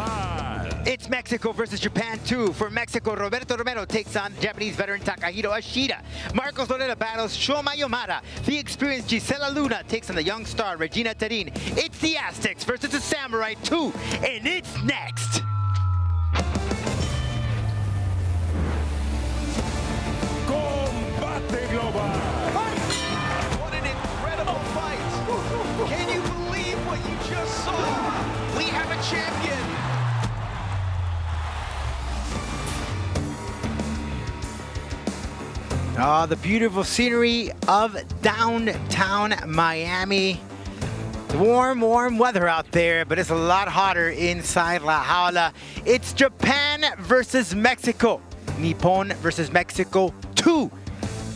rival. It's Mexico versus Japan 2. For Mexico, Roberto Romero takes on Japanese veteran Takahiro Ashida. Marcos Lloreda battles Shoma Yamada. The experienced Gisela takes on the young star Regina Tarin. It's the Aztecs versus the Samurai 2, and it's next. Combate global. What an incredible fight. Can you believe what you just saw? We have a champion. Oh, the beautiful scenery of downtown Miami. Warm, warm weather out there, but it's a lot hotter inside La Jaula. It's Japan versus Mexico. Nippon versus Mexico, 2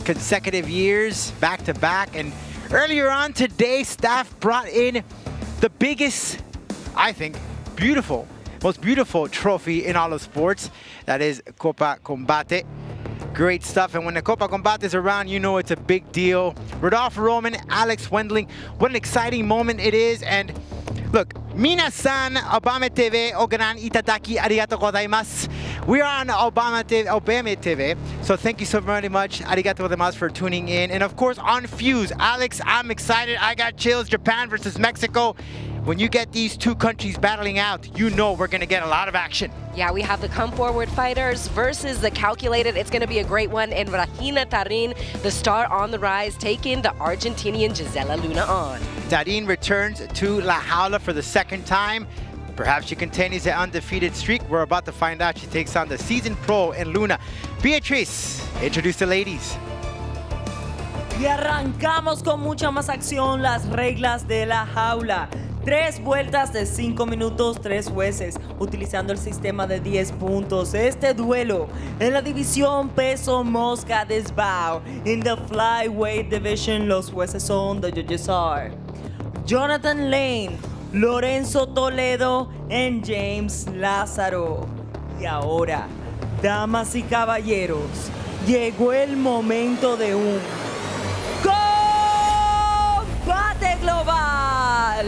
consecutive years back to back. And earlier on today, staff brought in the biggest, I think, most beautiful trophy in all of sports. That is Copa Combate. Great stuff, and when the Copa Combate is around, you know it's a big deal. Rodolfo Roman, Alex Wendling, what an exciting moment it is. And look, minasan Obama TV oganan itadaki arigatou gozaimasu. We are on Obama TV, so thank you so very much. Arigatou gozaimasu for tuning in. And of course, on Fuse, Alex, I'm excited. I got chills. Japan versus Mexico. When you get these two countries battling out, you know we're going to get a lot of action. Yeah, we have the come forward fighters versus the calculated. It's going to be a great one. And Regina Tarin, the star on the rise, taking the Argentinian Gisela on. Tarin returns to La Jaula for the second time. Perhaps she continues the undefeated streak. We're about to find out. She takes on the seasoned pro in Luna. Beatriz, introduce the ladies. Y arrancamos con mucha más acción, las reglas de La Jaula. 3 vueltas de 5 minutos, 3 jueces, utilizando el sistema de 10 puntos. Este duelo en la división peso mosca de SBAO. In the flyweight division, los jueces son the judges are Jonathan Lane, Lorenzo Toledo, and James Lázaro. Y ahora, damas y caballeros, llegó el momento de un combate global.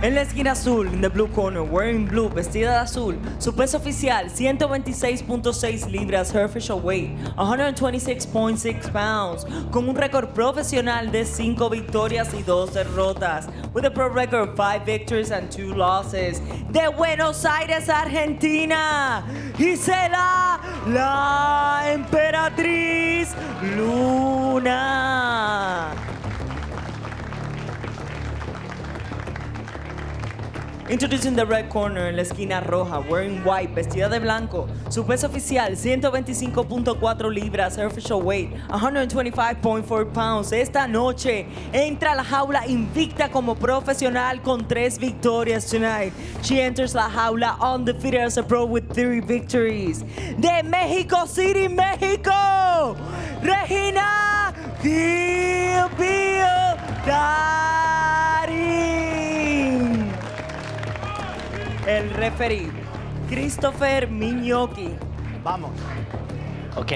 En la esquina azul, in the blue corner, wearing blue, vestida de azul, su peso oficial, 126.6 libras, her official weight, 126.6 pounds, con un récord profesional de 5 victorias y 2 derrotas, with a pro record of 5 victories and 2 losses. De Buenos Aires, Argentina, Gisela, la emperatriz Luna. Introducing the red corner, en la esquina roja, wearing white, vestida de blanco. Su peso oficial, 125.4 libras, her official weight, 125.4 pounds. Esta noche entra a la jaula invicta como profesional con 3 victorias tonight. She enters la jaula undefeated as a pro with 3 victories. De Mexico City, Mexico, Regina Tarin. El referee, Christopher Miñoki. Vamos. Ok,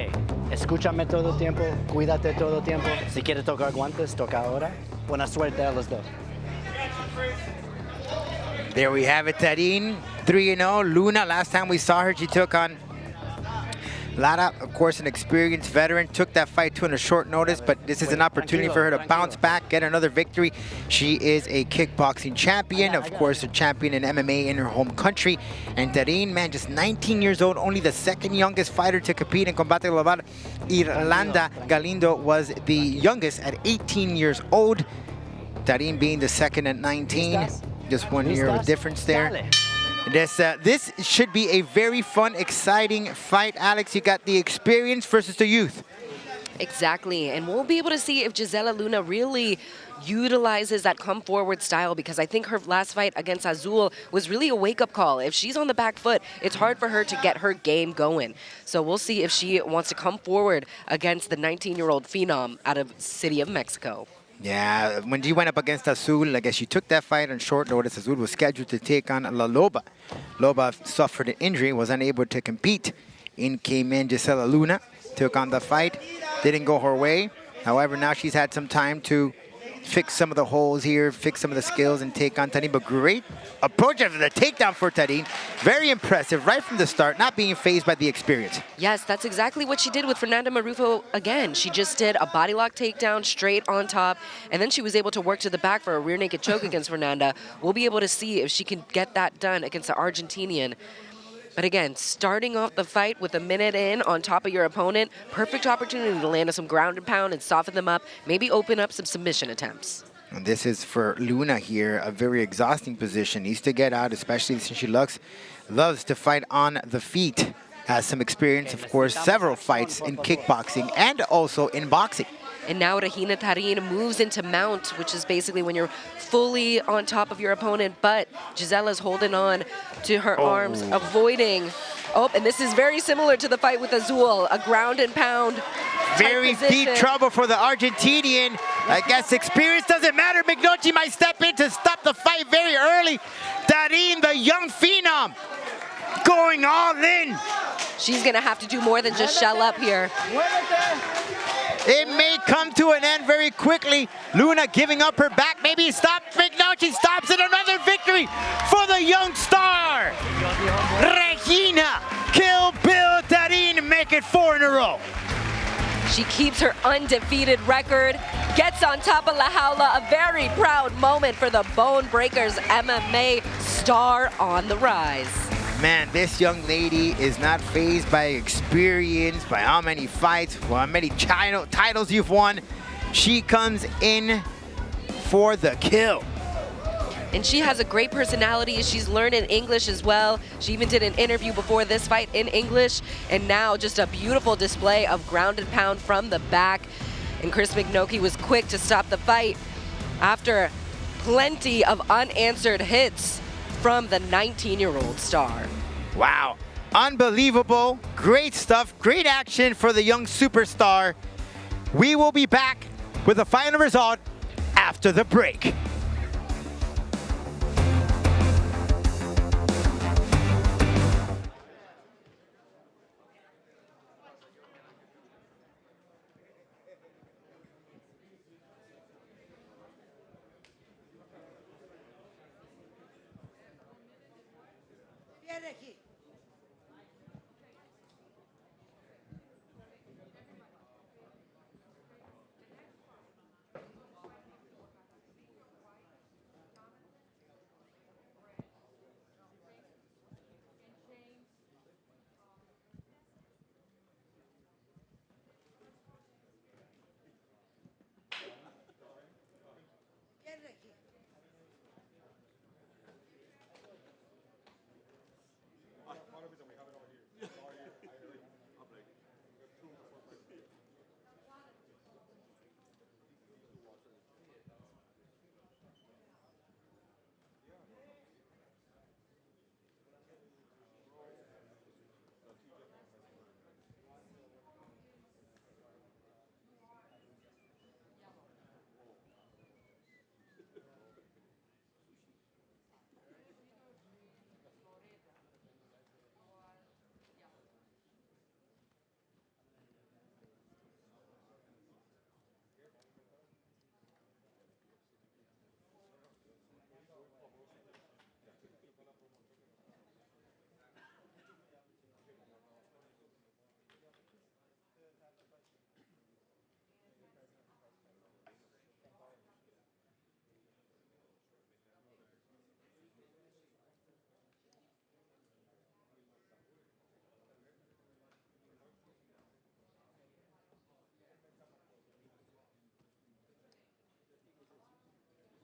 escúchame todo el tiempo, cuídate todo el tiempo. Si quieres tocar guantes, toca ahora. Buena suerte a los dos. There we have it, Tarin, 3-0. Luna, last time we saw her, she took on Lara, of course, an experienced veteran, took that fight to on a short notice, but this is an opportunity for her to bounce back, get another victory. She is a kickboxing champion, of course, a champion in MMA in her home country. And Tarin, man, just 19 years old, only the second youngest fighter to compete in Combate Global. Irlanda Galindo was the youngest at 18 years old. Tarin being the second at 19, just 1 year of difference there. This should be a very fun, exciting fight. Alex, you got the experience versus the youth. Exactly, and we'll be able to see if Gisela Luna really utilizes that come forward style, because I think her last fight against Azul was really a wake-up call. If she's on the back foot, it's hard for her to get her game going. So we'll see if she wants to come forward against the 19-year-old phenom out of City of Mexico. Yeah, when she went up against Azul, I guess she took that fight on short notice. Azul was scheduled to take on La Loba. Loba suffered an injury, was unable to compete. In came in Gisela Luna, took on the fight. Didn't go her way. However, now she's had some time to fix some of the holes here, fix some of the skills, and take on Tarin. But great approach after the takedown for Tarin. Very impressive right from the start, not being fazed by the experience. Yes, that's exactly what she did with Fernanda Marufo again. She just did a body lock takedown straight on top, and then she was able to work to the back for a rear naked choke against Fernanda. We'll be able to see if she can get that done against the Argentinian. But again, starting off the fight with a minute in on top of your opponent, perfect opportunity to land some ground and pound and soften them up, maybe open up some submission attempts. And this is for Luna here, a very exhausting position. Needs to get out, especially since she loves to fight on the feet. Has some experience, of course, several fights in kickboxing and also in boxing. And now Regina Tarin moves into mount, which is basically when you're fully on top of your opponent, but Gisela's holding on to her arms, avoiding. Oh, and this is very similar to the fight with Azul, a ground and pound. Very deep trouble for the Argentinian. I guess experience doesn't matter. McNulty might step in to stop the fight very early. Tarin, the young phenom, going all in. She's gonna have to do more than just shell up here. It may come to an end very quickly. Luna giving up her back. Maybe stop. McNulty stops it. Another victory for the young star. Regina, Kill Bill Tarin, make it 4 in a row. She keeps her undefeated record, gets on top of La Jaula, a very proud moment for the Bone Breakers MMA star on the rise. Man, this young lady is not fazed by experience, by how many fights, how many titles you've won. She comes in for the kill. And she has a great personality. She's learning English as well. She even did an interview before this fight in English. And now just a beautiful display of ground and pound from the back. And Chris McNulty was quick to stop the fight after plenty of unanswered hits from the 19-year-old star. Wow, unbelievable, great stuff, great action for the young superstar. We will be back with the final result after the break.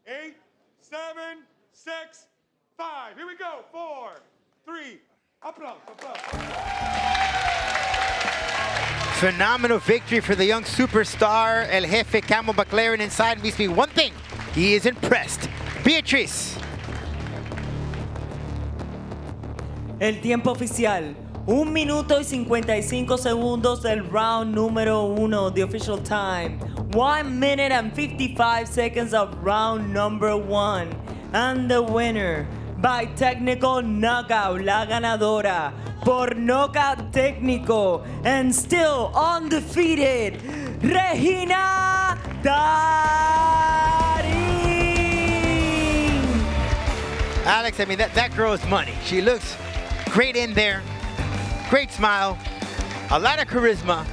Eight, 7, 6, 5. Here we go. 4, 3. Applause, applause. Phenomenal victory for the young superstar. El Jefe Camel McLaren inside means me one thing. He is impressed. Beatriz. El tiempo oficial. 1 minuto y 55 segundos del round número 1, the official time. 1 minute and 55 seconds of round number 1. And the winner by technical knockout, la ganadora por knockout técnico and still undefeated, Regina Tarin. Alex, I mean, that girl is money. She looks great in there. Great smile. A lot of charisma.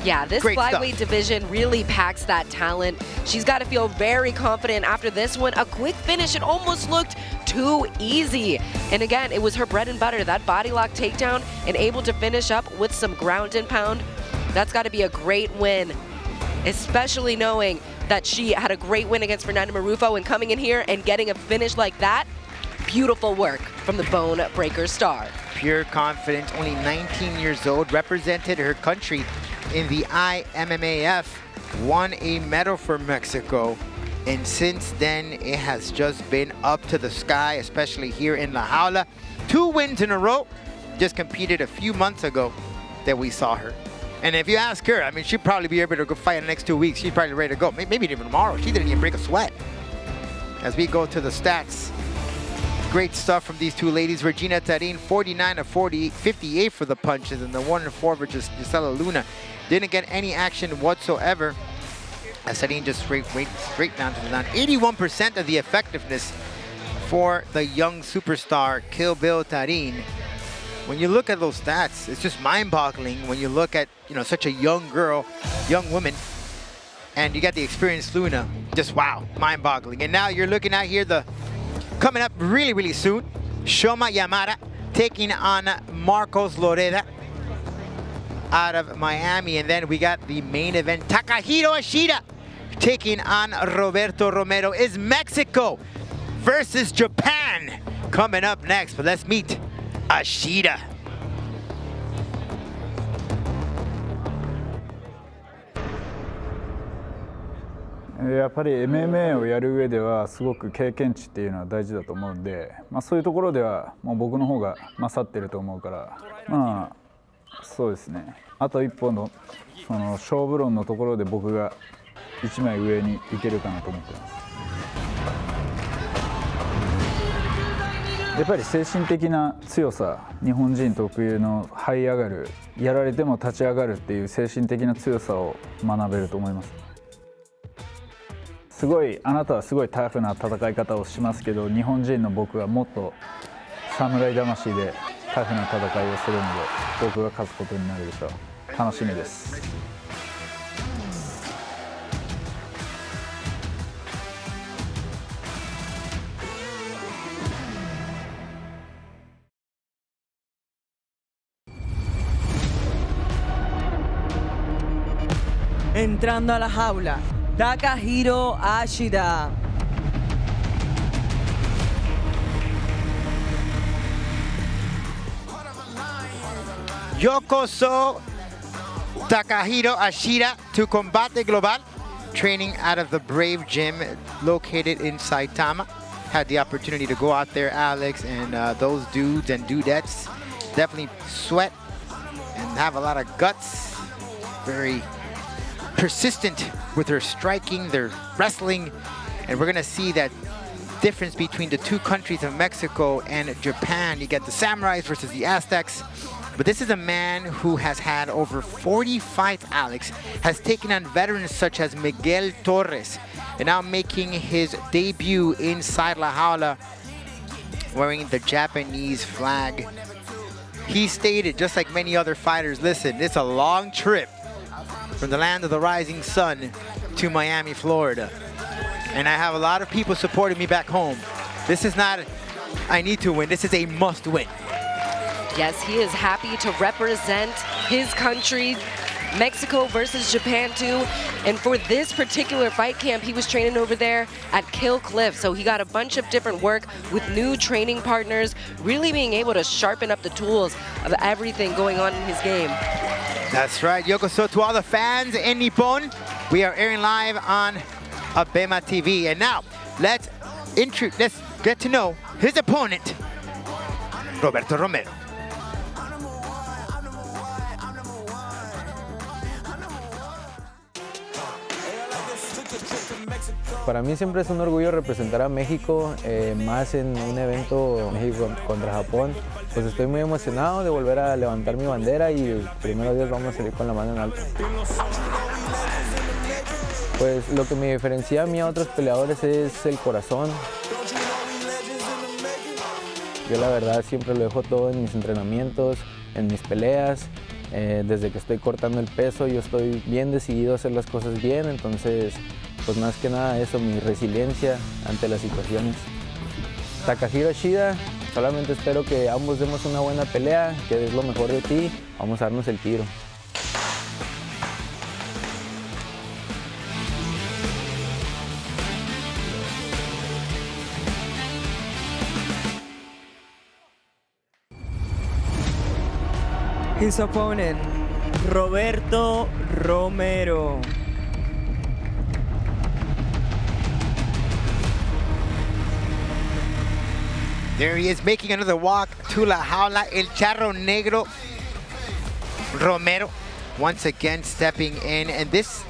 Yeah, this Great flyweight stuff. division really packs that talent. She's got to feel very confident after this one. A quick finish, it almost looked too easy. And again, it was her bread and butter, that body lock takedown, and able to finish up with some ground and pound. That's got to be a great win, especially knowing that she had a great win against Fernanda Marufo, and coming in here and getting a finish like that, beautiful work from the Bone Breaker star. Pure confidence, only 19 years old, represented her country in the IMMAF, won a medal for Mexico, and since then it has just been up to the sky, especially here in La Jaula. 2 wins in a row, just competed a few months ago that we saw her. And if you ask her, I mean, she'd probably be able to go fight in the next 2 weeks. She's probably ready to go, maybe even tomorrow. She didn't even break a sweat. As we go to the stats, great stuff from these two ladies. Regina Tarin, 49 of 58 for the punches, and the 1-4 for Gisela Luna. Didn't get any action whatsoever. As Tarin just straight down to the line. 81% of the effectiveness for the young superstar, Kill Bill Tarin. When you look at those stats, it's just mind-boggling when you look at, you know, such a young girl, young woman, and you got the experienced Luna. Just wow, mind-boggling. And now you're looking at here coming up really, really soon, Shoma Yamada taking on Marcos Lloreda out of Miami. And then we got the main event, Takahiro Ashida taking on Roberto Romero. Is Mexico versus Japan coming up next. But let's meet Ashida.やっぱり MMA をやる上ではすごく経験値っていうのは大事だと思うんで、そういうところではもう僕の方が勝ってると思うから、そうですね。あと一歩のその勝負論のところで僕が1枚上にいけるかなと思ってます。やっぱり精神的な強さ、日本人特有の這い上がる、やられても立ち上がるっていう精神的な強さを学べると思います。すごい、あなたはすごいタフな戦い方をしますけど、日本人の僕はもっと侍魂でタフな戦いをするので、僕が勝つことになるでしょう。楽しみです。Entrando a la jaula, Takahiro Ashida. Yokoso Takahiro Ashida to Combate Global, training out of the Brave Gym located in Saitama. Had the opportunity to go out there, Alex, and those dudes and dudettes definitely sweat and have a lot of guts. Very persistent with their striking, their wrestling, and we're gonna see that difference between the two countries of Mexico and Japan. You get the Samurais versus the Aztecs, but this is a man who has had over 40 fights, Alex, has taken on veterans such as Miguel Torres, and now making his debut inside La Jaula wearing the Japanese flag. He stated, just like many other fighters, listen, it's a long trip from the land of the rising sun to Miami, Florida. And I have a lot of people supporting me back home. This is not, I need to win, this is a must win. Yes, he is happy to represent his country, Mexico versus Japan too. And for this particular fight camp, he was training over there at Kill Cliff. So he got a bunch of different work with new training partners, really being able to sharpen up the tools of everything going on in his game. That's right, Yokoso. To all the fans in Nippon, we are airing live on Abema TV. And now, let's get to know his opponent, Roberto Romero. Para mí siempre es un orgullo representar a México, más en un evento México contra Japón. Pues estoy muy emocionado de volver a levantar mi bandera y primero Dios vamos a salir con la mano en alto. Pues lo que me diferencia a mí a otros peleadores es el corazón. Yo la verdad siempre lo dejo todo en mis entrenamientos, en mis peleas. Desde que estoy cortando el peso, yo estoy bien decidido a hacer las cosas bien, entonces pues más que nada eso, mi resiliencia ante las situaciones. Takahiro, Ashida, solamente espero que ambos demos una buena pelea, que des lo mejor de ti, vamos a darnos el tiro. His opponent, Roberto Romero. There he is making another walk to La Jaula, El Charro Negro Romero once again stepping in, and this,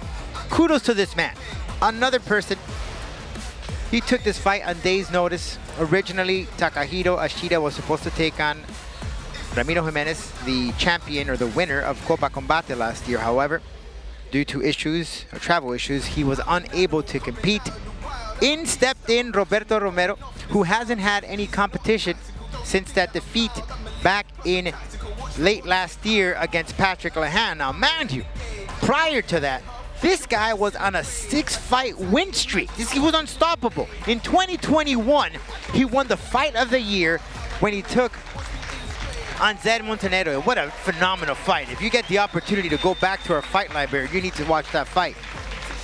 kudos to this man. Another person, he took this fight on days notice. Originally, Takahiro Ashida was supposed to take on Ramiro Jimenez, the champion or the winner of Copa Combate last year. However, due to issues, or travel issues, he was unable to compete. In stepped in Roberto Romero, who hasn't had any competition since that defeat back in late last year against Patrick Lahan. Now, mind you, prior to that, this guy was on a 6-fight win streak. He was unstoppable. In 2021, he won the fight of the year when he took on Zed Montenegro. What a phenomenal fight. If you get the opportunity to go back to our fight library, you need to watch that fight.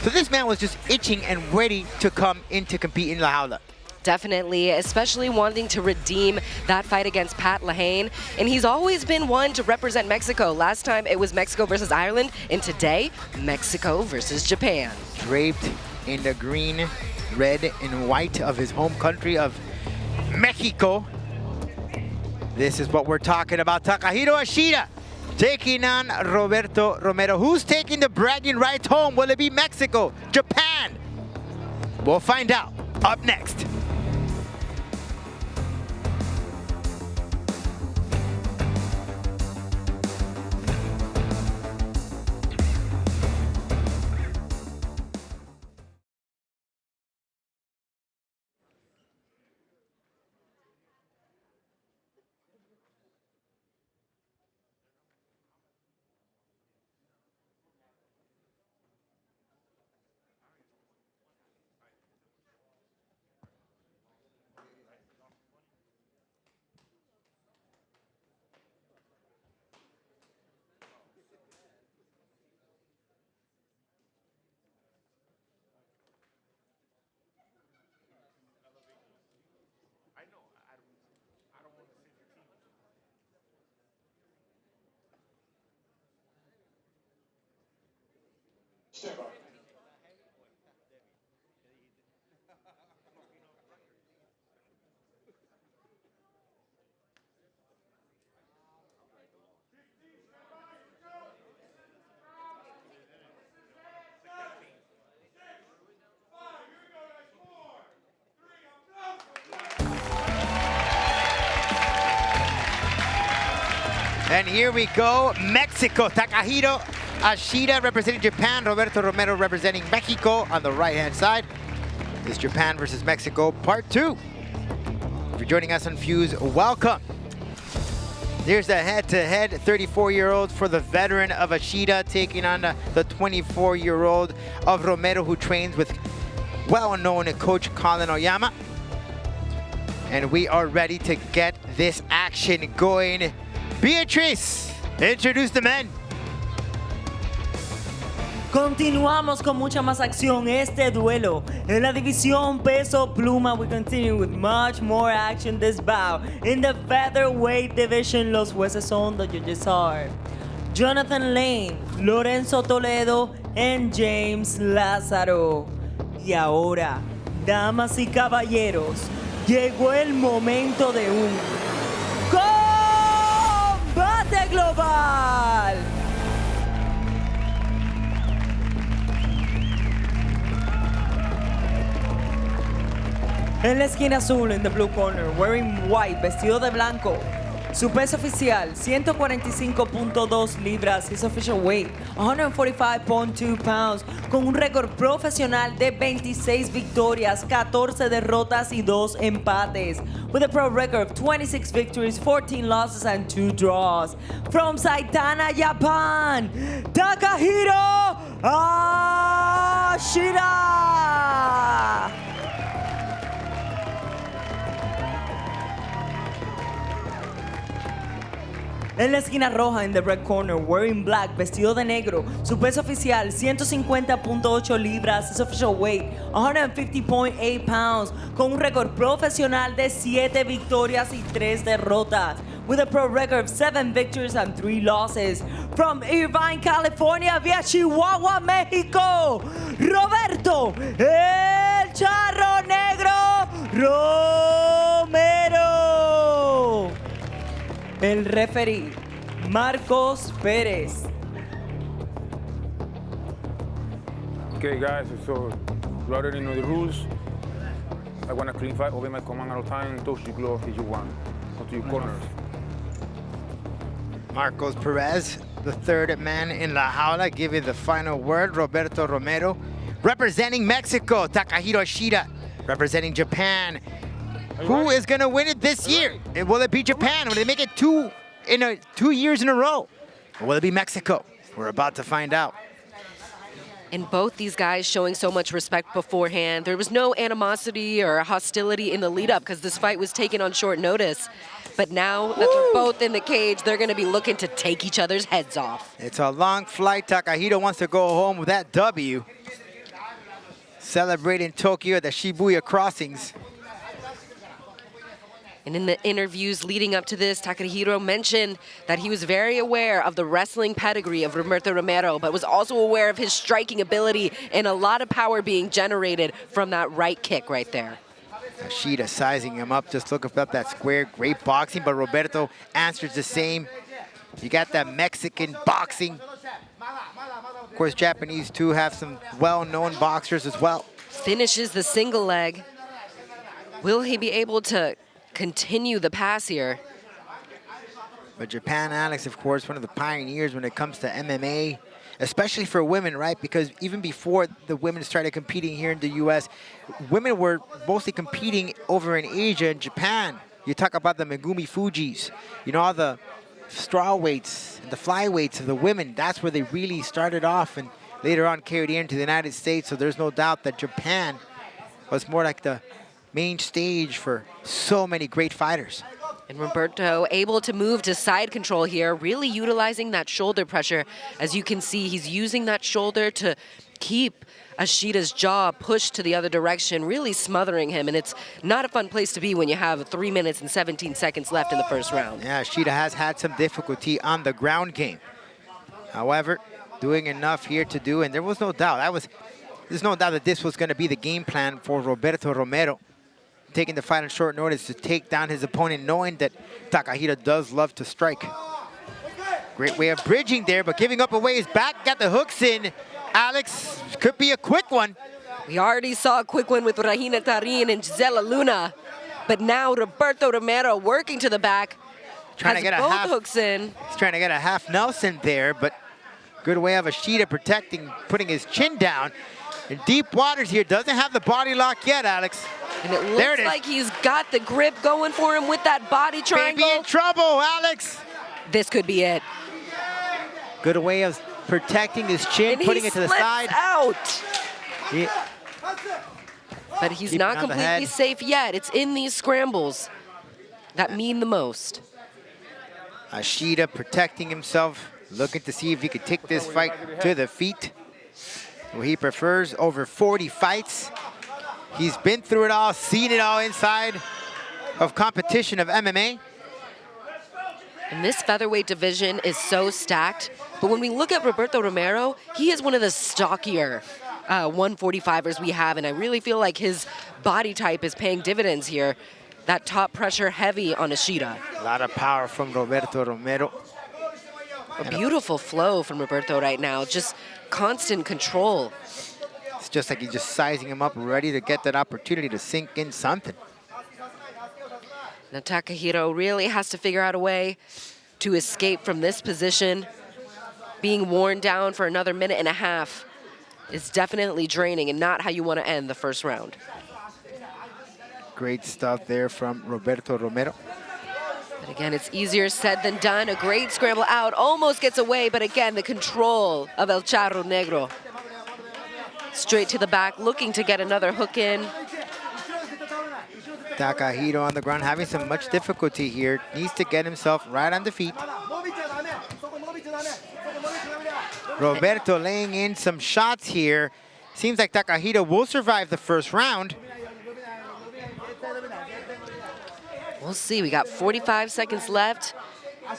So this man was just itching and ready to come in to compete in La Jaula. Definitely, especially wanting to redeem that fight against Pat Lahane. And he's always been one to represent Mexico. Last time it was Mexico versus Ireland, and today, Mexico versus Japan. Draped in the green, red, and white of his home country of Mexico. This is what we're talking about. Takahiro Ashida taking on Roberto Romero. Who's taking the bragging rights home? Will it be Mexico? Japan? We'll find out. Up next. And here we go, Mexico. Takahiro Ashida representing Japan, Roberto Romero representing Mexico on the right-hand side. This Japan versus Mexico, part 2. If you're joining us on Fuse, welcome. Here's the head-to-head 34-year-old for the veteran of Ashida taking on the 24-year-old of Romero, who trains with well-known coach Colin Oyama. And we are ready to get this action going. Beatriz, introduce the men. Continuamos con mucha más acción este duelo. En la división peso pluma, we continue with much more action this bout. In the featherweight division, los jueces son the judges are Jonathan Lane, Lorenzo Toledo, and James Lázaro. Y ahora, damas y caballeros, llegó el momento de un combate global. En la esquina azul, in the blue corner, wearing white, vestido de blanco, Su peso oficial, 145.2 libras. His official weight, 145.2 pounds. Con un récord profesional de 26 victorias, 14 derrotas y 2 empates. With a pro record of 26 victories, 14 losses, and 2 draws. From Saitama, Japan, Takahiro Ashida. En la esquina roja, in the red corner, wearing black, vestido de negro. Su peso oficial, 150.8 libras. His official weight, 150.8 pounds. Con un récord profesional de 7 victorias y 3 derrotas. With a pro record of 7 victories and 3 losses. From Irvine, California, via Chihuahua, México, Roberto, el Charro Negro Romero. El referee, Marcos Pérez. Okay, guys, so you already know the rules. I want a clean fight. Obey my command all the time. Touch your glove if you want. Go to your corners. Marcos Perez, the third man in La Jaula, giving the final word. Roberto Romero, representing Mexico. Takahiro Ashida, representing Japan. Who is going to win it this year? Will it be Japan? Will they make it 2 years in a row? Or will it be Mexico? We're about to find out. And both these guys showing so much respect beforehand. There was no animosity or hostility in the lead-up because this fight was taken on short notice. But now that they're both in the cage, they're going to be looking to take each other's heads off. It's a long flight. Takahiro wants to go home with that W. Celebrating Tokyo at the Shibuya crossings. And in the interviews leading up to this, Takahiro mentioned that he was very aware of the wrestling pedigree of Roberto Romero, but was also aware of his striking ability and a lot of power being generated from that right kick right there. Ashida sizing him up, just looking up that square. Great boxing, but Roberto answers the same. You got that Mexican boxing. Of course, Japanese too have some well-known boxers as well. Finishes the single leg. Will he be able to continue the pass here? But Japan, Alex, of course, one of the pioneers when it comes to MMA, especially for women, right? Because even before the women started competing here in the U.S., women were mostly competing over in Asia and Japan. You talk about the Megumi Fujis, you know, all the straw weights and the flyweights of the women. That's where they really started off and later on carried into the United States. So there's no doubt that Japan was more like the main stage for so many great fighters. And Roberto able to move to side control here, really utilizing that shoulder pressure. As you can see, he's using that shoulder to keep Ashida's jaw pushed to the other direction, really smothering him. And it's not a fun place to be when you have 3 minutes and 17 seconds left in the first round. Yeah, Ashida has had some difficulty on the ground game. However, doing enough here to do, and there was no doubt, there's no doubt that this was going to be the game plan for Roberto Romero. Taking the fight on short notice to take down his opponent, knowing that Takahiro does love to strike. Great way of bridging there, but giving up away his back, got the hooks in. Alex, could be a quick one. We already saw a quick one with Regina Tarin and Gisela Luna, but now Roberto Romero working to the back, trying to get both a half hooks in. He's trying to get a half Nelson there, but good way of Ashida protecting, putting his chin down. In deep waters here, doesn't have the body lock yet, Alex. And it looks like he's got the grip going for him with that body triangle. Maybe in trouble, Alex. This could be it. Good way of protecting his chin, and putting it to the side. Out. But he's not completely safe yet. It's in these scrambles that mean the most. Ashida protecting himself, looking to see if he could take this fight to the feet. Well, he prefers over 40 fights. He's been through it all, seen it all inside of competition of MMA. And this featherweight division is so stacked. But when we look at Roberto Romero, he is one of the stockier 145ers we have. And I really feel like his body type is paying dividends here. That top pressure heavy on Ashida. A lot of power from Roberto Romero. A beautiful flow from Roberto right now. Just constant control. It's just like he's just sizing him up, ready to get that opportunity to sink in something. Now Takahiro really has to figure out a way to escape from this position. Being worn down for another minute and a half is definitely draining and not how you want to end the first round. Great stuff there from Roberto Romero. But again, it's easier said than done. A great scramble out, almost gets away, but again, the control of El Charro Negro. Straight to the back, looking to get another hook in. Takahiro on the ground having some much difficulty here. Needs to get himself right on the feet. Roberto laying in some shots here. Seems like Takahiro will survive the first round. We'll see, we got 45 seconds left.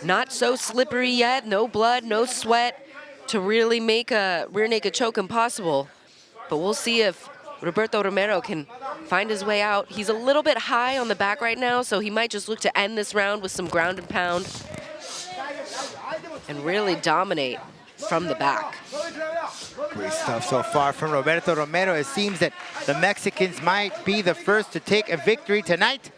Not so slippery yet, no blood, no sweat to really make a rear naked choke impossible. But we'll see if Roberto Romero can find his way out. He's a little bit high on the back right now, so he might just look to end this round with some ground and pound and really dominate from the back. Great stuff so far from Roberto Romero. It seems that the Mexicans might be the first to take a victory tonight.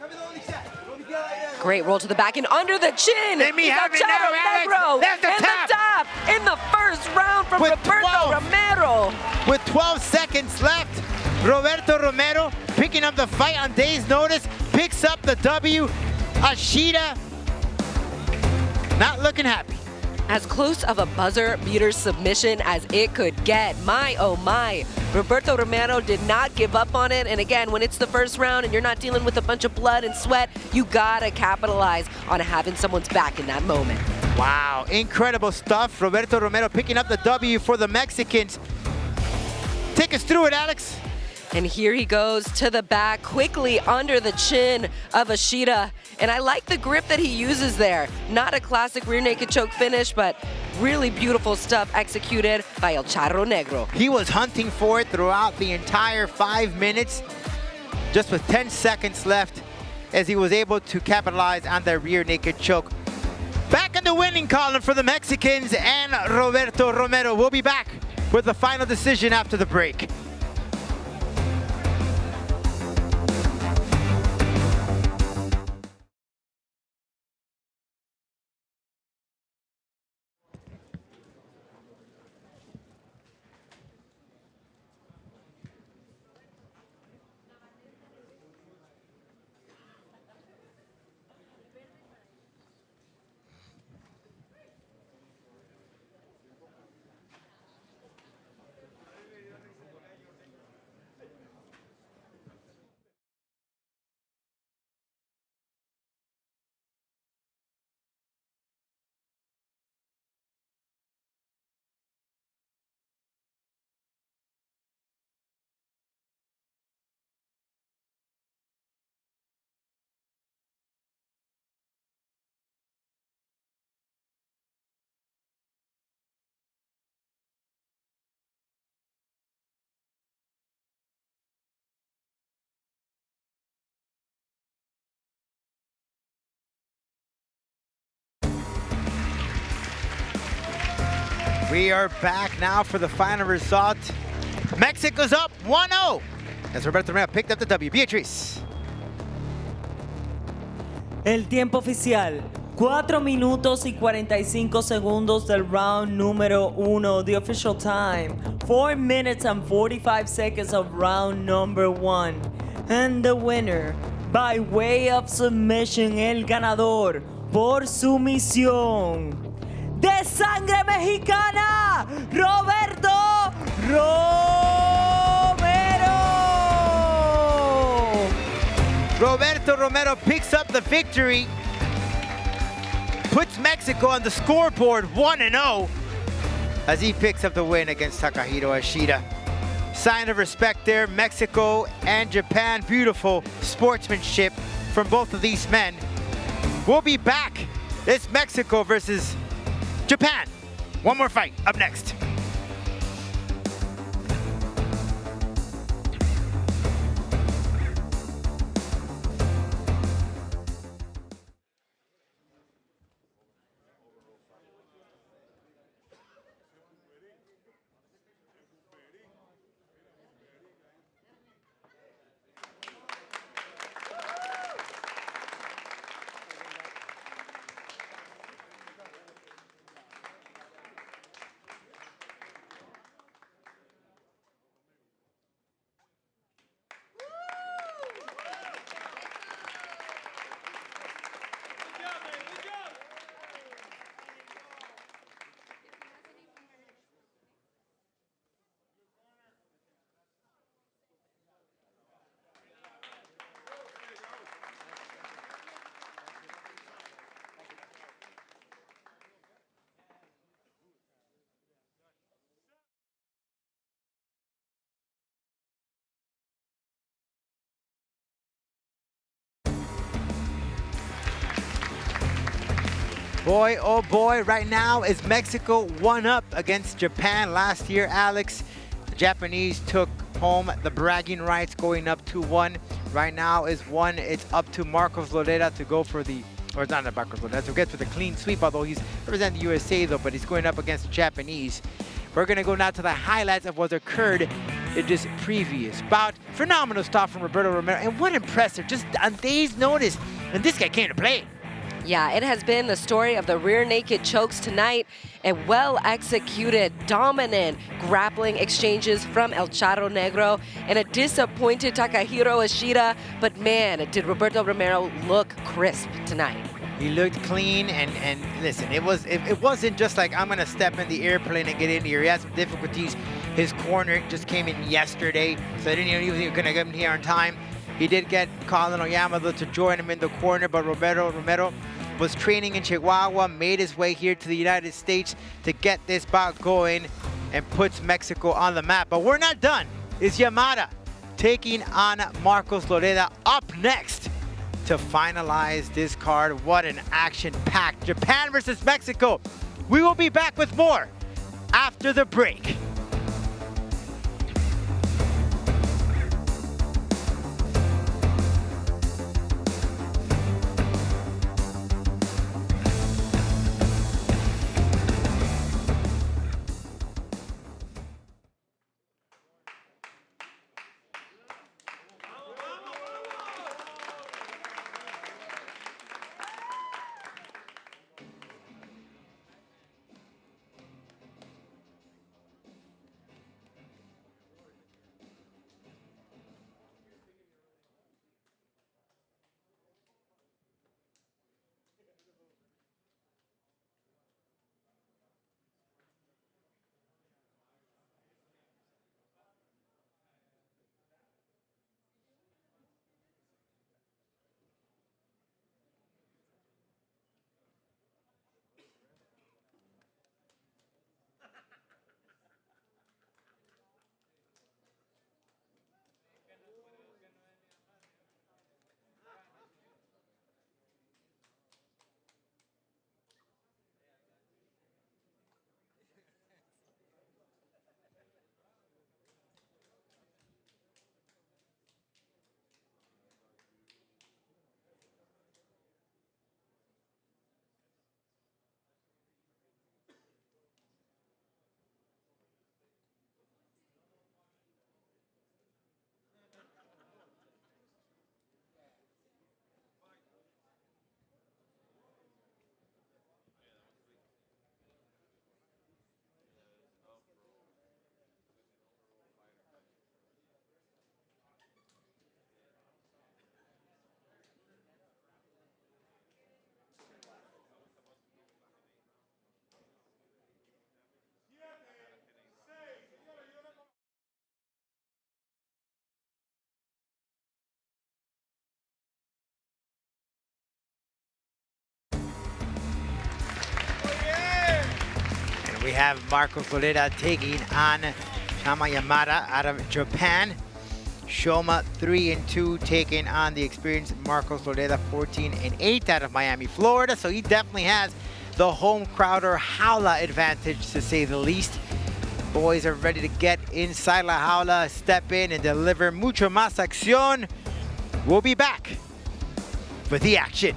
Great roll to the back and under the chin. Let me have it now, Alex. That's the tap in the first round from Roberto Romero. With 12 seconds left, Roberto Romero picking up the fight on day's notice, picks up the W. Ashida not looking happy. As close of a buzzer beater submission as it could get. My, oh my. Roberto Romero did not give up on it. And again, when it's the first round and you're not dealing with a bunch of blood and sweat, you gotta capitalize on having someone's back in that moment. Wow, incredible stuff. Roberto Romero picking up the W for the Mexicans. Take us through it, Alex. And here he goes to the back, quickly under the chin of Ashida. And I like the grip that he uses there. Not a classic rear naked choke finish, but really beautiful stuff executed by El Charro Negro. He was hunting for it throughout the entire 5 minutes, just with 10 seconds left, as he was able to capitalize on the rear naked choke. Back in the winning column for the Mexicans and Roberto Romero. We'll be back with the final decision after the break. We are back now for the final result. Mexico's up 1-0 as Roberto Romero picked up the W. Beatriz. El tiempo oficial, 4 minutos y 45 segundos del round número 1. The official time, 4 minutes and 45 seconds of round number 1. And the winner, by way of submission, el ganador por sumisión. De sangre mexicana, Roberto Romero. Roberto Romero picks up the victory, puts Mexico on the scoreboard 1-0 as he picks up the win against Takahiro Ashida. Sign of respect there, Mexico and Japan. Beautiful sportsmanship from both of these men. We'll be back. It's Mexico versus Japan. One more fight up next. Boy, oh boy, right now is Mexico 1-up against Japan. Last year, Alex, the Japanese took home the bragging rights, going up 2-1. Right now is it's up to Marcos Lloreda to go for the, or it's not Marcos Lloreda, to get for the clean sweep, although he's representing the USA though, but he's going up against the Japanese. We're gonna go now to the highlights of what occurred in this previous bout. Phenomenal stop from Roberto Romero, and what impressive, just on day's notice, and this guy came to play. Yeah, it has been the story of the rear naked chokes tonight, and well-executed, dominant grappling exchanges from El Charro Negro, and a disappointed Takahiro Ashida, but man, did Roberto Romero look crisp tonight. He looked clean, and listen, it wasn't just like, I'm gonna step in the airplane and get in here. He had some difficulties. His corner just came in yesterday, so I didn't even think he was gonna get him here on time. He did get Colin Yamada to join him in the corner, but Romero was training in Chihuahua, made his way here to the United States to get this bout going and puts Mexico on the map. But we're not done. It's Yamada taking on Marcos Lloreda up next to finalize this card. What an action-packed Japan versus Mexico. We will be back with more after the break. We have Marcos Lloreda taking on Shoma Yamada out of Japan. Shoma 3-2 taking on the experienced Marcos Lloreda 14-8 out of Miami, Florida. So he definitely has the home crowder Jaula advantage, to say the least. Boys are ready to get inside La Jaula, step in and deliver mucho más acción. We'll be back for the action.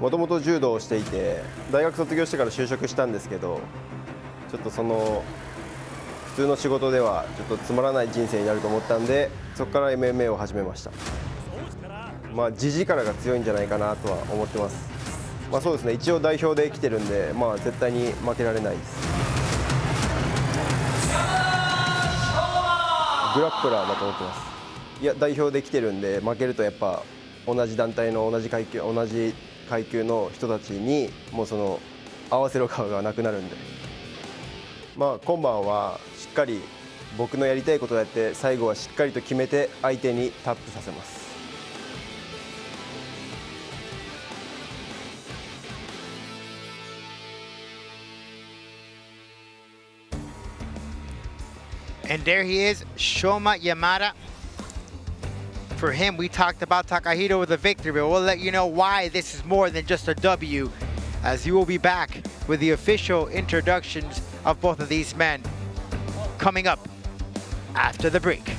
もともと柔道をしていて大学卒業してから就職したんですけど、ちょっとその普通の仕事ではちょっとつまらない人生になると思ったんで、そこから MMA を始めました。まあ地力が強いんじゃないかなとは思ってます。まあそうですね、一応代表で来てるんで、まあ絶対に負けられないです。グラップラーだと思ってます。いや、代表で来てるんで、負けるとやっぱ同じ団体の同じ階級の人たちにもうその合わせる顔がなくなるんで、まあ今晩はしっかり僕のやりたいことをやって、最後はしっかりと決めて相手にタップさせます。And there he is, Shoma Yamada. For him, we talked about Takahiro with a victory, but we'll let you know why this is more than just a W, as you will be back with the official introductions of both of these men coming up after the break.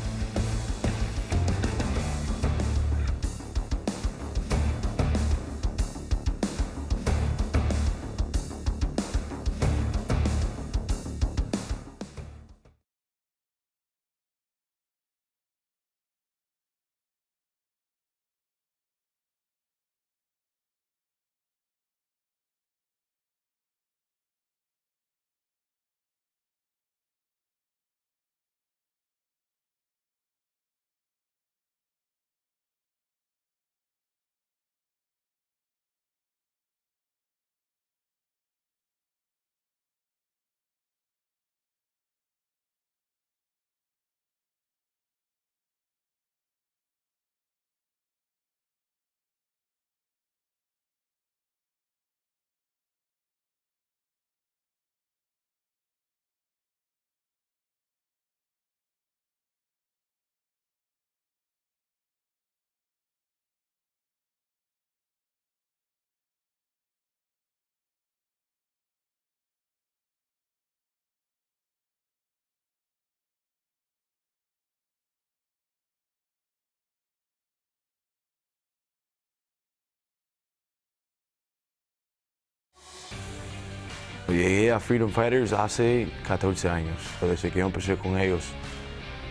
Llegué a Freedom Fighters hace 14 años, pero desde que yo empecé con ellos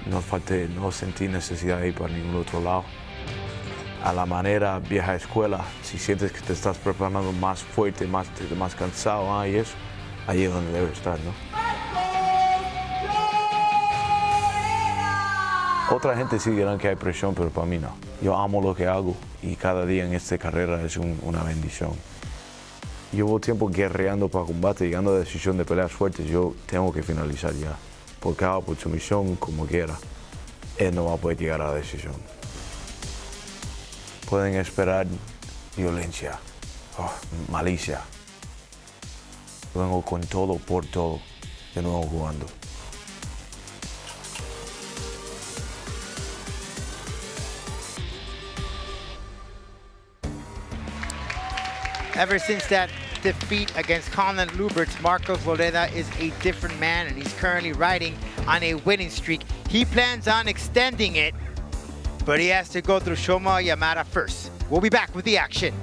no sentí necesidad de ir para ningún otro lado. A la manera vieja escuela, si sientes que te estás preparando más fuerte, más cansado y eso, ahí es donde debes estar, ¿no? Otra gente sí dirán que hay presión, pero para mí no. Yo amo lo que hago y cada día en esta carrera es una bendición. Llevo tiempo guerreando para combate, llegando a decisión de peleas fuertes. Yo tengo que finalizar ya. Por cada oportunidad, como quiera, él no va a poder llegar a la decisión. Pueden esperar violencia, malicia. Vengo con todo por todo, de nuevo jugando. Ever since that defeat against Colin Lubert's, Marcos Lloreda is a different man, and he's currently riding on a winning streak. He plans on extending it, but he has to go through Shoma Yamada first. We'll be back with the action.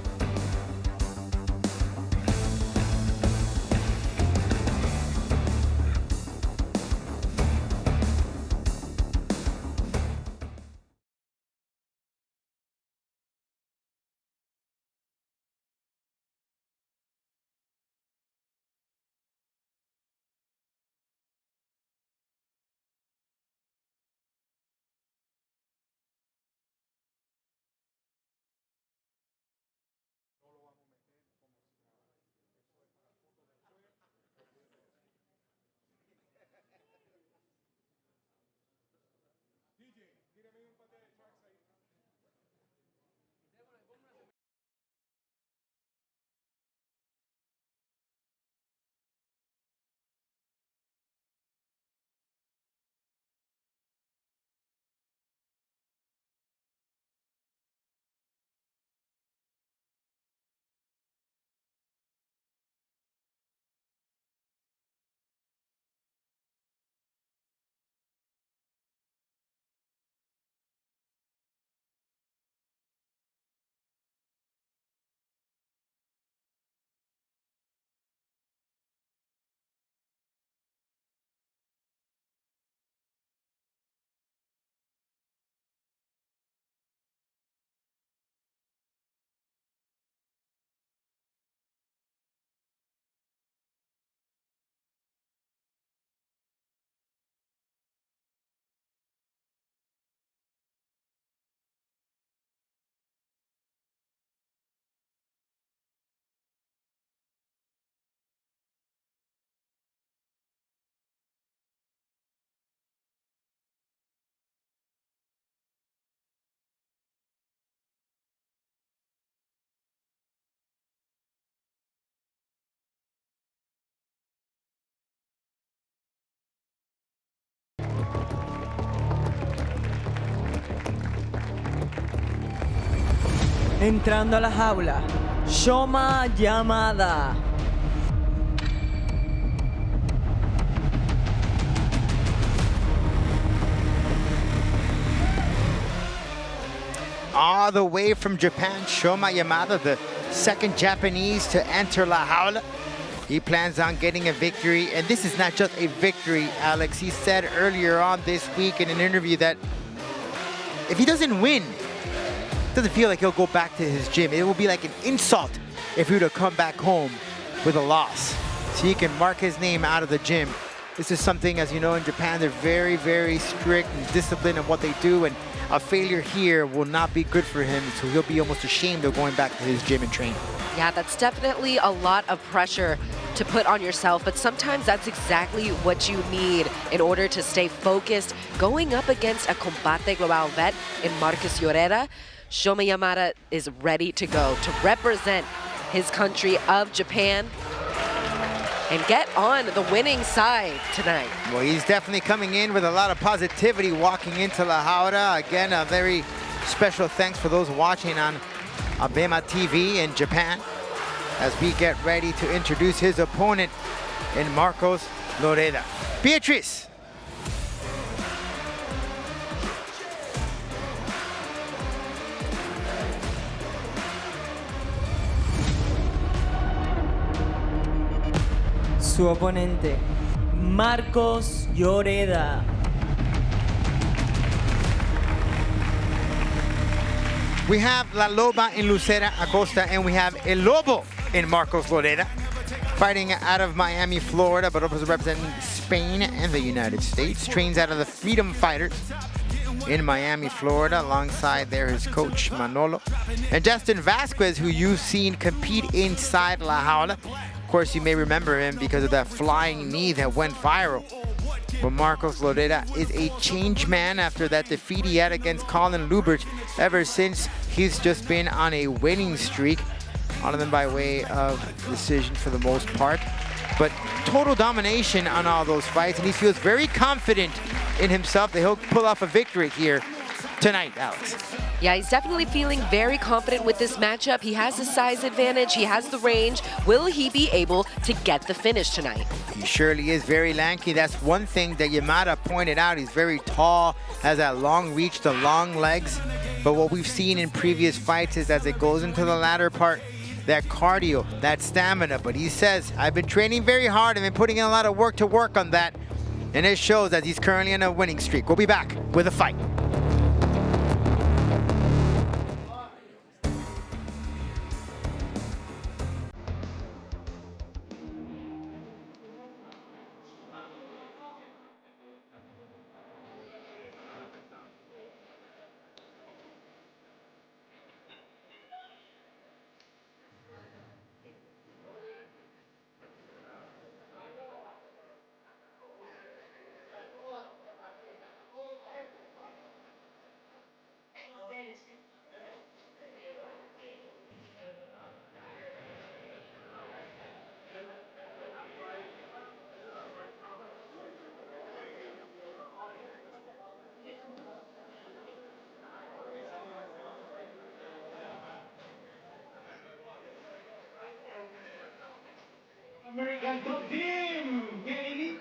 Entrando a la jaula, Shoma Yamada. All the way from Japan, Shoma Yamada, the second Japanese to enter La Jaula. He plans on getting a victory, and this is not just a victory, Alex. He said earlier on this week in an interview that if he doesn't win, it doesn't feel like he'll go back to his gym. It will be like an insult if he were to come back home with a loss. So he can mark his name out of the gym. This is something, as you know, in Japan, they're very, very strict and disciplined in what they do, and a failure here will not be good for him, so he'll be almost ashamed of going back to his gym and train. Yeah, that's definitely a lot of pressure to put on yourself, but sometimes that's exactly what you need in order to stay focused. Going up against a Combate Global vet in Marcus Lloreda, Shoma Yamada is ready to go to represent his country of Japan and get on the winning side tonight. Well, he's definitely coming in with a lot of positivity walking into La Jaula. Again, a very special thanks for those watching on Abema TV in Japan as we get ready to introduce his opponent in Marcos Lloreda. Beatriz. Su oponente, Marcos Lloreda. We have La Loba in Lucera Acosta, and we have El Lobo in Marcos Lloreda, fighting out of Miami, Florida, but also representing Spain and the United States. Trains out of the Freedom Fighters in Miami, Florida, alongside there his coach Manolo. And Justin Vasquez, who you've seen compete inside La Jaula. Of course, you may remember him because of that flying knee that went viral. But Marcos Lloreda is a changed man after that defeat he had against Colin Lubert. Ever since, he's just been on a winning streak, all of them by way of decision for the most part. But total domination on all those fights, and he feels very confident in himself that he'll pull off a victory here tonight, Alex. Yeah, he's definitely feeling very confident with this matchup. He has the size advantage, he has the range. Will he be able to get the finish tonight? He surely is very lanky. That's one thing that Yamada pointed out. He's very tall, has that long reach, the long legs. But what we've seen in previous fights is as it goes into the latter part, that cardio, that stamina. But he says, I've been training very hard. I've been putting in a lot of work to work on that. And it shows that he's currently on a winning streak. We'll be back with a fight. American Top Team, baby.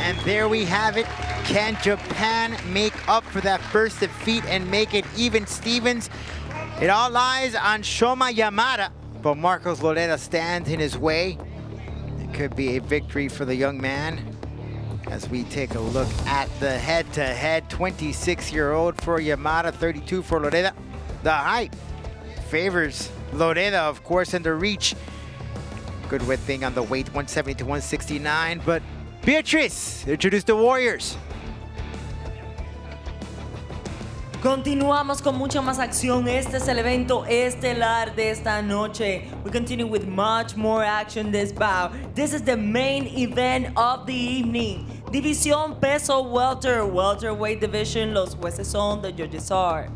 And there we have it. Can Japan make up for that first defeat and make it even Stevens? It all lies on Shoma Yamada, but Marcos Lloreda stands in his way. It could be a victory for the young man. As we take a look at the head-to-head, 26-year-old for Yamada, 32 for Lloreda. The height favors Lloreda, of course, and the reach. Good whipping on the weight, 170 to 169. But Beatriz, introduce the Warriors. Continuamos con mucha más acción. Este es el evento estelar de esta noche. We continue with much more action this bout. This is the main event of the evening. División peso welter, welterweight division. Los jueces son the judges are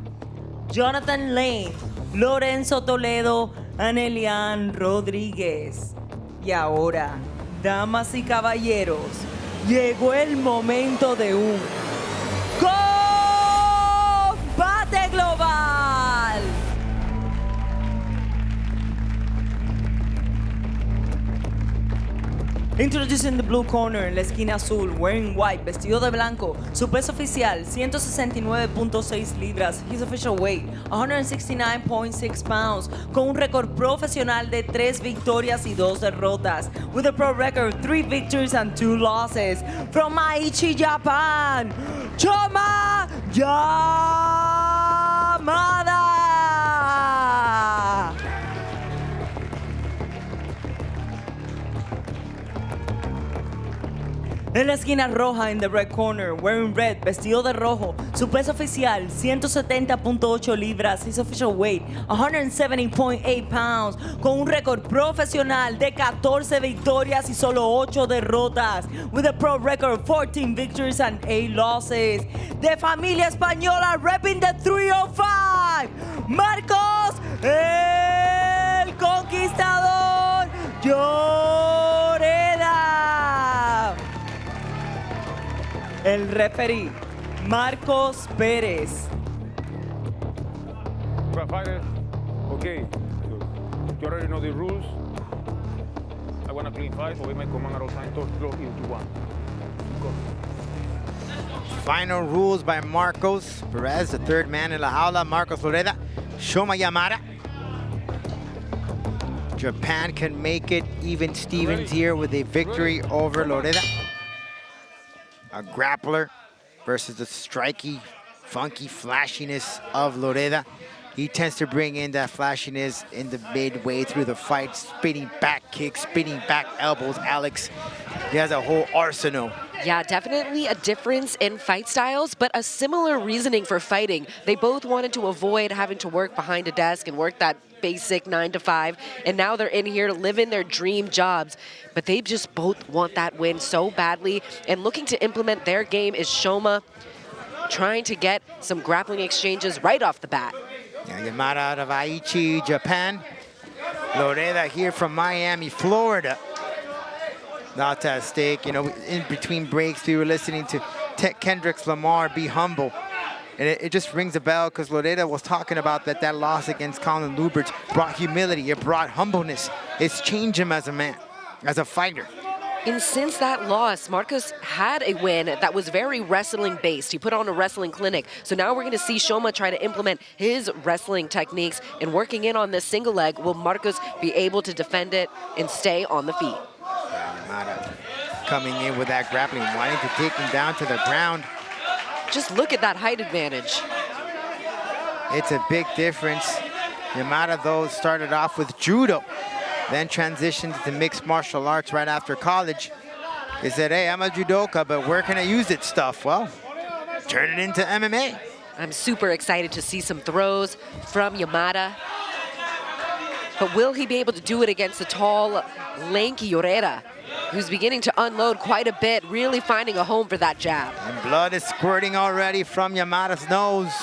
Jonathan Lane, Lorenzo Toledo, Anelian Rodríguez. Y ahora, damas y caballeros, llegó el momento de un combate global. Introducing the blue corner, en la esquina azul, wearing white, vestido de blanco. Su peso oficial, 169.6 libras. His official weight, 169.6 pounds. Con un récord profesional de 3 victorias y 2 derrotas. With a pro record, 3 victories and 2 losses. From Aichi, Japan, Shoma Yamada. En la esquina roja, in the red corner, wearing red, vestido de rojo. Su peso oficial, 170.8 libras. His official weight, 170.8 pounds. Con un récord profesional de 14 victorias y solo 8 derrotas. With a pro record, 14 victories and 8 losses. De familia española, repping the 305, Marcos el Conquistador Lloreda. El referee, Marcos Pérez. Fighter, okay, so you already know the rules. I want a clean fight, obey my command at all times, touch block if you want. Go. Final rules by Marcos Perez, the third man in La Jaula. Marcos Lloreda, Shoma Yamada. Japan can make it even Stevens here with a victory over Lloreda. A grappler versus the striky, funky flashiness of Lloreda. He tends to bring in that flashiness in the midway through the fight, spinning back kicks, spinning back elbows. Alex, he has a whole arsenal. Yeah, definitely a difference in fight styles, but a similar reasoning for fighting. They both wanted to avoid having to work behind a desk and work that basic 9 to 5, and now they're in here to live in their dream jobs. But they just both want that win so badly, and looking to implement their game is Shoma, trying to get some grappling exchanges right off the bat. Yeah, Yamada out of Aichi, Japan. Lloreda here from Miami, Florida. Not at stake, you know, in between breaks we were listening to Kendrick's Lamar, Be Humble. And it just rings a bell because Lloreda was talking about that loss against Colin Lubert brought humility, it brought humbleness. It's changed him as a man, as a fighter. And since that loss, Marcos had a win that was very wrestling-based. He put on a wrestling clinic. So now we're going to see Shoma try to implement his wrestling techniques and working in on this single leg. Will Marcos be able to defend it and stay on the feet? Yamada coming in with that grappling, wanting to take him down to the ground. Just look at that height advantage. It's a big difference. Yamada, though, started off with judo, then transitioned to mixed martial arts right after college. He said, hey, I'm a judoka, but where can I use it stuff? Well, turn it into MMA. I'm super excited to see some throws from Yamada. But will he be able to do it against the tall, lanky Lloreda, who's beginning to unload quite a bit, really finding a home for that jab? And blood is squirting already from Yamada's nose.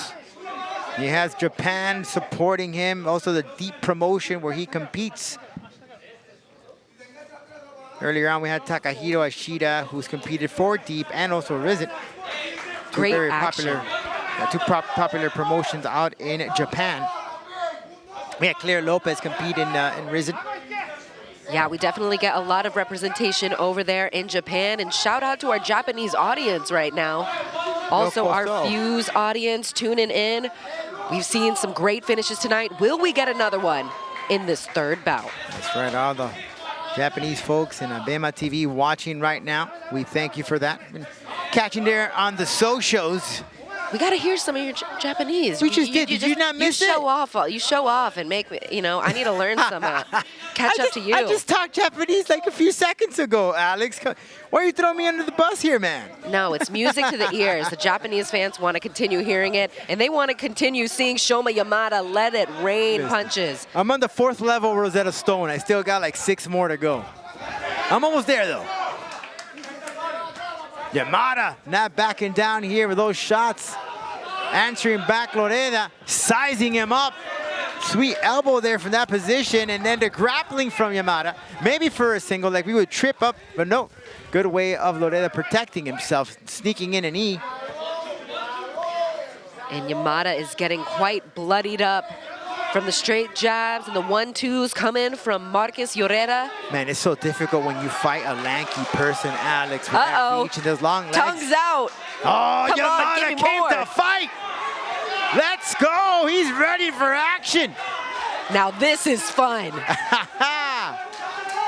He has Japan supporting him, also the deep promotion where he competes. Earlier on, we had Takahiro Ashida, who's competed for Deep and also Risen. Great action. Two popular promotions out in Japan. We had Claire Lopez compete in Risen. Yeah, we definitely get a lot of representation over there in Japan, and shout out to our Japanese audience right now. Also our Fuse audience tuning in. We've seen some great finishes tonight. Will we get another one in this third bout? That's right, all the Japanese folks in Abema TV watching right now. We thank you for that. Been catching there on the socials. We got to hear some of your Japanese. We just did. Did you not miss it? You show off and make me, you know, I need to learn some, catch up to you. I just talked Japanese like a few seconds ago, Alex. Why are you throwing me under the bus here, man? No, it's music to the ears. The Japanese fans want to continue hearing it, and they want to continue seeing Shoma Yamada let it rain punches. I'm on the 4th level Rosetta Stone. I still got like 6 more to go. I'm almost there, though. Yamada not backing down here with those shots. Answering back Lloreda, sizing him up. Sweet elbow there from that position, and then the grappling from Yamada. Maybe for a single leg, we would trip up, but no. Good way of Lloreda protecting himself, sneaking in an E. And Yamada is getting quite bloodied up from the straight jabs and the 1-2s coming from Marcus Lloreda. Man, it's so difficult when you fight a lanky person, Alex, with that reach and those long legs. Tongue's out. Oh, Come Yamada on, came to fight. Let's go. He's ready for action. Now this is fun.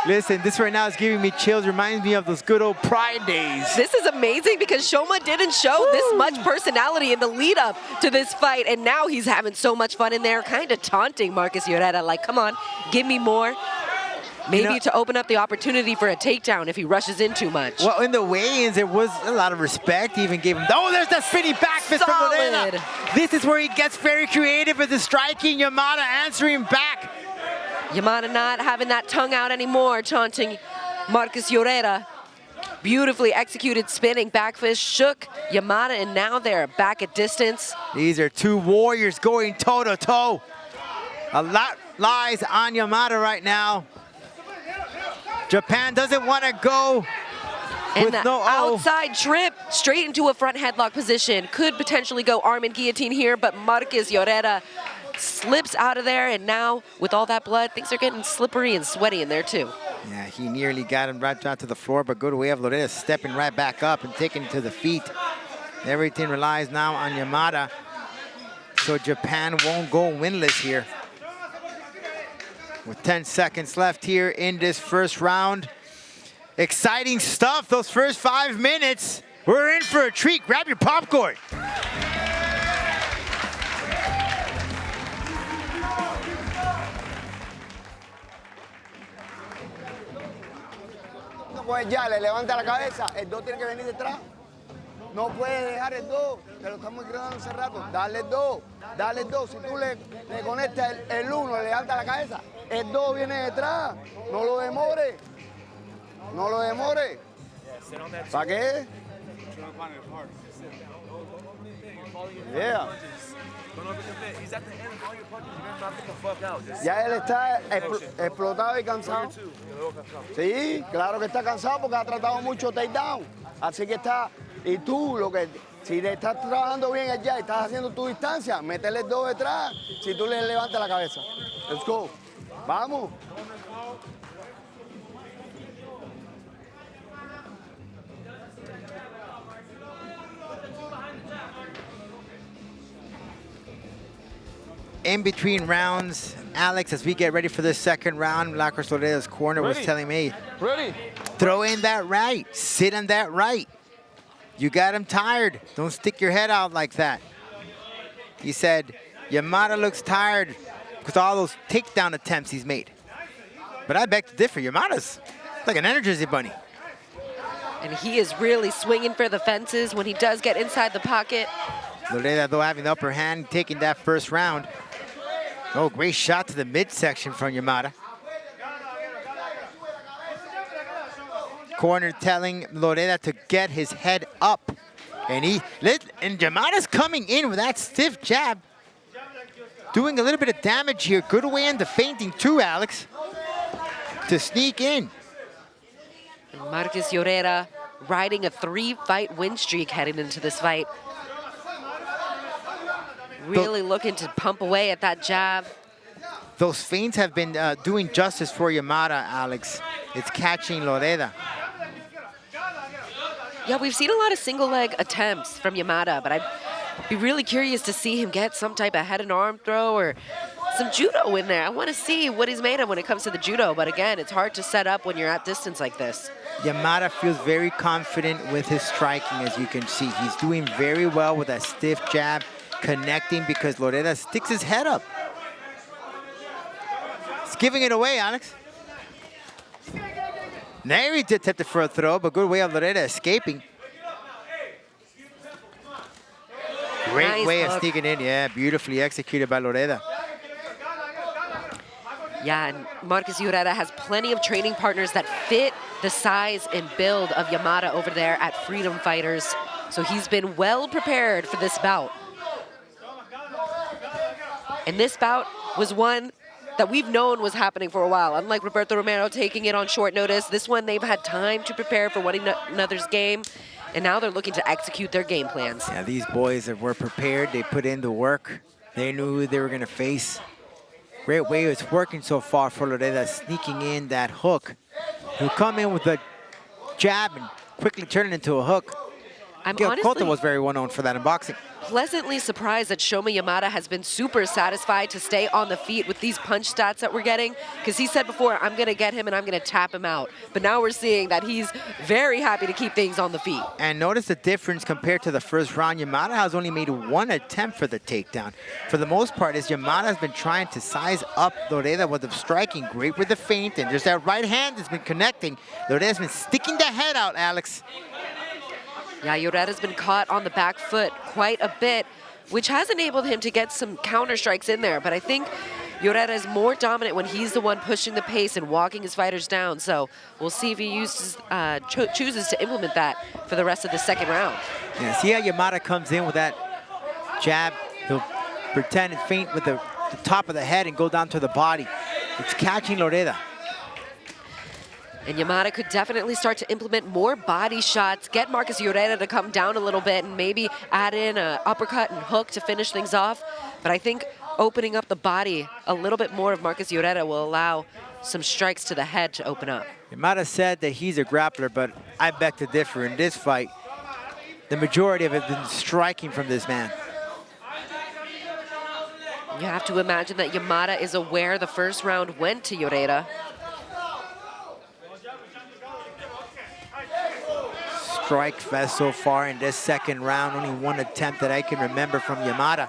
Listen, this right now is giving me chills. Reminds me of those good old Pride days. This is amazing because Shoma didn't show this much personality in the lead up to this fight, and now he's having so much fun in there, kind of taunting Marcus Lloreda, like, come on, give me more. Maybe to open up the opportunity for a takedown if he rushes in too much. Well, in the weigh-ins, there was a lot of respect. He even gave him, oh, there's that spinning back fist from Lloreda. This is where he gets very creative with the striking. Yamada answering back. Yamada not having that tongue out anymore, taunting Marcus Lloreda. Beautifully executed spinning back fist shook Yamada, and now they're back at distance. These are two warriors going toe-to-toe. A lot lies on Yamada right now. Japan doesn't want to go and the outside trip straight into a front headlock position. Could potentially go arm and guillotine here, but Marcus Lloreda slips out of there, and now with all that blood, things are getting slippery and sweaty in there too. Yeah, he nearly got him right down to the floor, but good way of Lloreda stepping right back up and taking him to the feet. Everything relies now on Yamada, so Japan won't go winless here. With 10 seconds left here in this first round. Exciting stuff, those first 5 minutes. We're in for a treat. Grab your popcorn. Pues ya, le levanta la cabeza, el 2 tiene que venir detrás. No puedes dejar el 2, te lo estamos gritando hace rato. Dale el 2, dale el 2. Si tú le conectas el 1, le levanta la cabeza, el 2 viene detrás. No lo demore. No lo demore. ¿Para qué? Yeah. Ya él está explotado y cansado. Sí, claro que está cansado porque ha tratado mucho takedown. Así que está, y tú, si le estás trabajando bien allá y estás haciendo tu distancia, métele el 2 detrás si tú le levantas la cabeza. Let's go. Vamos. In between rounds, Alex, as we get ready for this second round, Marcus Lloreda's corner was telling me, throw in that right, sit on that right. You got him tired. Don't stick your head out like that. He said, Yamada looks tired because all those takedown attempts he's made. But I beg to differ. Yamada's like an Energizer bunny. And he is really swinging for the fences when he does get inside the pocket. Lloreda, though, having the upper hand, taking that first round. Oh, great shot to the midsection from Yamada. Corner telling Lloreda to get his head up. And Yamada's coming in with that stiff jab. Doing a little bit of damage here. Good way into feinting too, Alex. To sneak in. Marcus Lloreda riding a 3-fight win streak heading into this fight. Really looking to pump away at that jab. those feints have been doing justice for Yamada, Alex. It's catching Lloreda. Yeah, we've seen a lot of single leg attempts from Yamada, but I'd be really curious to see him get some type of head and arm throw or some judo in there. I want to see what he's made of when it comes to the judo, but again, it's hard to set up when you're at distance like this. Yamada feels very confident with his striking, as you can see. He's doing very well with that stiff jab, connecting because Lloreda sticks his head up. He's giving it away, Alex. Nary did attempt for a throw, but good way of Lloreda escaping. Great Nice way hook. of sneaking in. Yeah, beautifully executed by Lloreda. Yeah, and Marcus Lloreda has plenty of training partners that fit the size and build of Yamada over there at Freedom Fighters. So he's been well prepared for this bout. And this bout was one that we've known was happening for a while. Unlike Roberto Romero taking it on short notice, this one they've had time to prepare for one another's game, and now they're looking to execute their game plans. Yeah, these boys were prepared. They put in the work. They knew who they were going to face. Great way it's working so far for Lloreda, sneaking in that hook. He'll come in with a jab and quickly turn it into a hook. Kota was very well known for that in boxing. Pleasantly surprised that Shoma Yamada has been super satisfied to stay on the feet with these punch stats that we're getting, because he said before, I'm going to get him and I'm going to tap him out. But now we're seeing that he's very happy to keep things on the feet. And notice the difference compared to the first round. Yamada has only made one attempt for the takedown. For the most part, Yamada has been trying to size up Lloreda with the striking, great with the feint, and there's that right hand that's been connecting. Lloreda's been sticking the head out, Alex. Yeah, Lloreda's been caught on the back foot quite a bit, which has enabled him to get some counter strikes in there. But I think Lloreda is more dominant when he's the one pushing the pace and walking his fighters down. So we'll see if he chooses to implement that for the rest of the second round. Yeah, see how Yamada comes in with that jab. He'll pretend and feint with the top of the head and go down to the body. It's catching Lloreda. And Yamada could definitely start to implement more body shots, get Marcus Lloreda to come down a little bit and maybe add in an uppercut and hook to finish things off. But I think opening up the body a little bit more of Marcus Lloreda will allow some strikes to the head to open up. Yamada said that he's a grappler, but I beg to differ. In this fight, the majority of it has been striking from this man. You have to imagine that Yamada is aware the first round went to Lloreda. Strike fest so far in this second round. Only one attempt that I can remember from Yamada.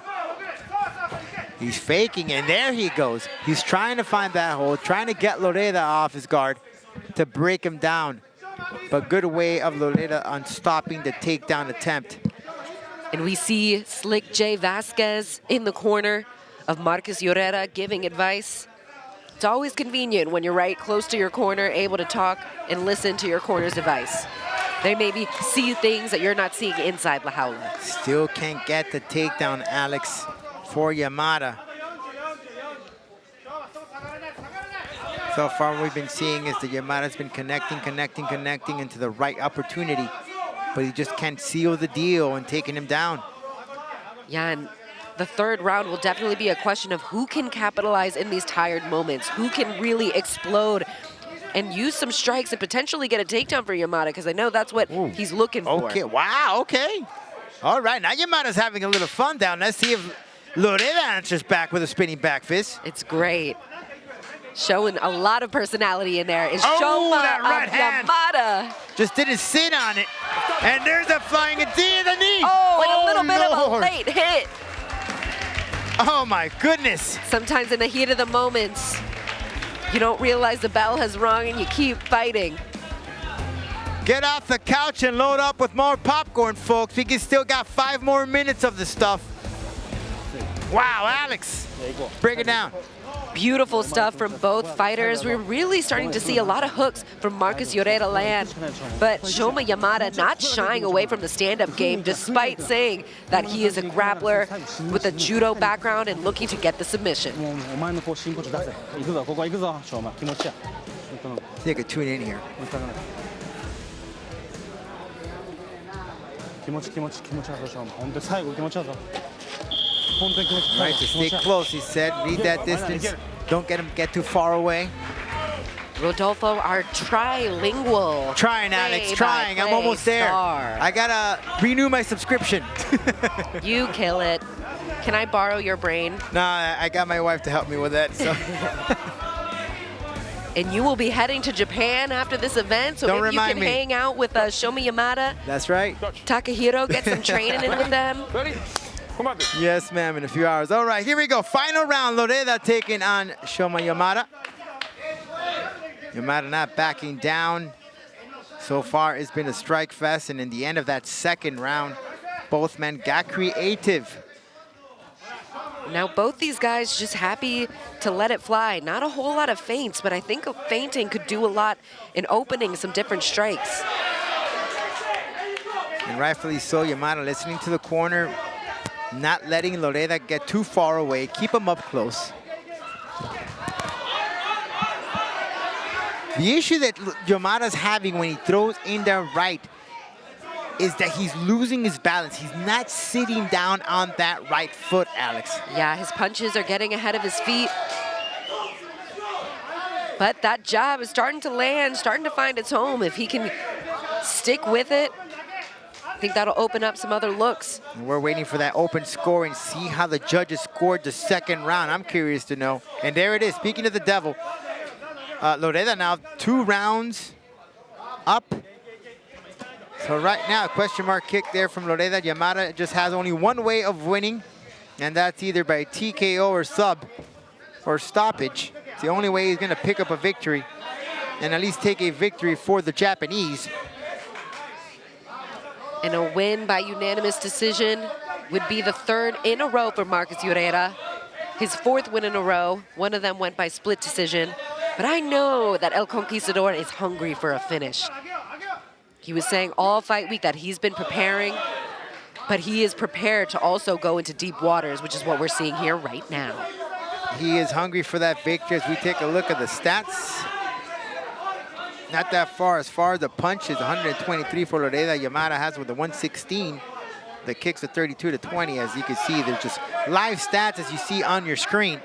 He's faking, and there he goes. He's trying to find that hole, trying to get Lloreda off his guard to break him down. But good way of Lloreda on stopping the takedown attempt. And we see Slick J. Vasquez in the corner of Marcus Lloreda giving advice. It's always convenient when you're right close to your corner, able to talk and listen to your corner's advice. They maybe see things that you're not seeing inside La Jaula. Still can't get the takedown, Alex, for Yamada. So far what we've been seeing is that Yamada's been connecting into the right opportunity, but he just can't seal the deal and taking him down. Yeah, and the third round will definitely be a question of who can capitalize in these tired moments, who can really explode and use some strikes and potentially get a takedown for Yamada, because I know that's what he's looking for. Okay, wow, okay. All right, now Yamada's having a little fun down. Let's see if Lloreda answers back with a spinning back fist. It's great. Showing a lot of personality in there is Oh, Shoma that right hand. Yamada. Just didn't sit on it. And there's a flying knee to the knee. Oh, and a little bit of a Lord. late hit. Oh my goodness. Sometimes in the heat of the moments, you don't realize the bell has rung and you keep fighting. Get off the couch and load up with more popcorn, folks. We can still got 5 more minutes of the stuff. Wow, Alex, break it down. Beautiful stuff from both fighters. We're really starting to see a lot of hooks from Marcus Lloreda land. But Shoma Yamada not shying away from the stand-up game, despite saying that he is a grappler with a judo background and looking to get the submission. They could tune in here. Right, to stay close, he said. Read that distance. Don't get too far away. Rodolfo, our trilingual. Trying, Alex, trying. I'm play-by-play almost there. star. I gotta renew my subscription. You kill it. Can I borrow your brain? Nah, I got my wife to help me with that. So. And you will be heading to Japan after this event, so Don't maybe you remind can me. hang out with Shoma Yamada, That's right. Takahiro, get some training in with them. Ready? Come on. Yes, ma'am, in a few hours. All right, here we go. Final round. Lloreda taking on Shoma Yamada. Yamada not backing down. So far, it's been a strike fest, and in the end of that second round, both men got creative. Now both these guys just happy to let it fly. Not a whole lot of feints, but I think feinting could do a lot in opening some different strikes. And rightfully so, Yamada listening to the corner, not letting Lloreda get too far away, keep him up close. The issue that Yamada's having when he throws in there right is that he's losing his balance. He's not sitting down on that right foot, Alex. Yeah, his punches are getting ahead of his feet. But that jab is starting to land, starting to find its home. If he can stick with it, I think that'll open up some other looks. And we're waiting for that open score and see how the judges scored the second round. I'm curious to know. And there it is. Speaking of the devil, Lloreda now 2 rounds up. So right now, question mark kick there from Lloreda. Yamada just has only one way of winning, and that's either by TKO or sub or stoppage. It's the only way he's gonna pick up a victory and at least take a victory for the Japanese. And a win by unanimous decision would be the 3rd in a row for Marcos Lloreda. His 4th win in a row. One of them went by split decision. But I know that El Conquistador is hungry for a finish. He was saying all fight week that he's been preparing, but he is prepared to also go into deep waters, which is what we're seeing here right now. He is hungry for that victory as we take a look at the stats. Not that far as the punches, 123 for Lloreda. Yamada has with the 116. The kicks are 32 to 20. As you can see, there's just live stats as you see on your screen.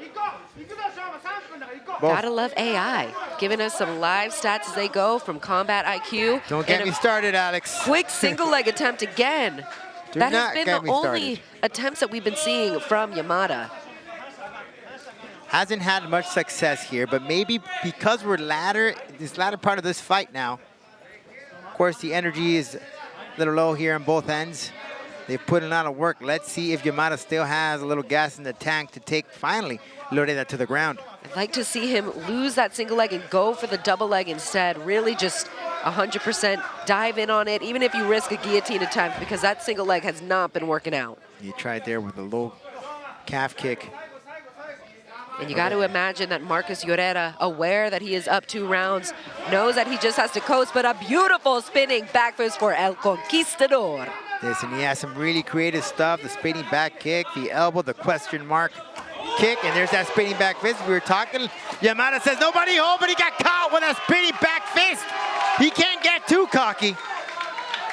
Gotta love AI, giving us some live stats as they go from Combat IQ. Don't get me started, Alex. Quick single leg attempt again. That has been the only attempts that we've been seeing from Yamada. Hasn't had much success here, but maybe because we're this latter part of this fight now. Of course, the energy is a little low here on both ends. They've put in a lot of work. Let's see if Yamada still has a little gas in the tank to take, finally, Lloreda to the ground. I'd like to see him lose that single leg and go for the double leg instead. Really just 100% dive in on it, even if you risk a guillotine attempt, because that single leg has not been working out. He tried there with a low calf kick. And you got to imagine that Marcos Lloreda, aware that he is up 2 rounds, knows that he just has to coast, but a beautiful spinning back fist for El Conquistador. Listen, he has some really creative stuff. The spinning back kick, the elbow, the question mark kick, and there's that spinning back fist. We were talking. Yamada says nobody home, but he got caught with a spinning back fist. He can't get too cocky.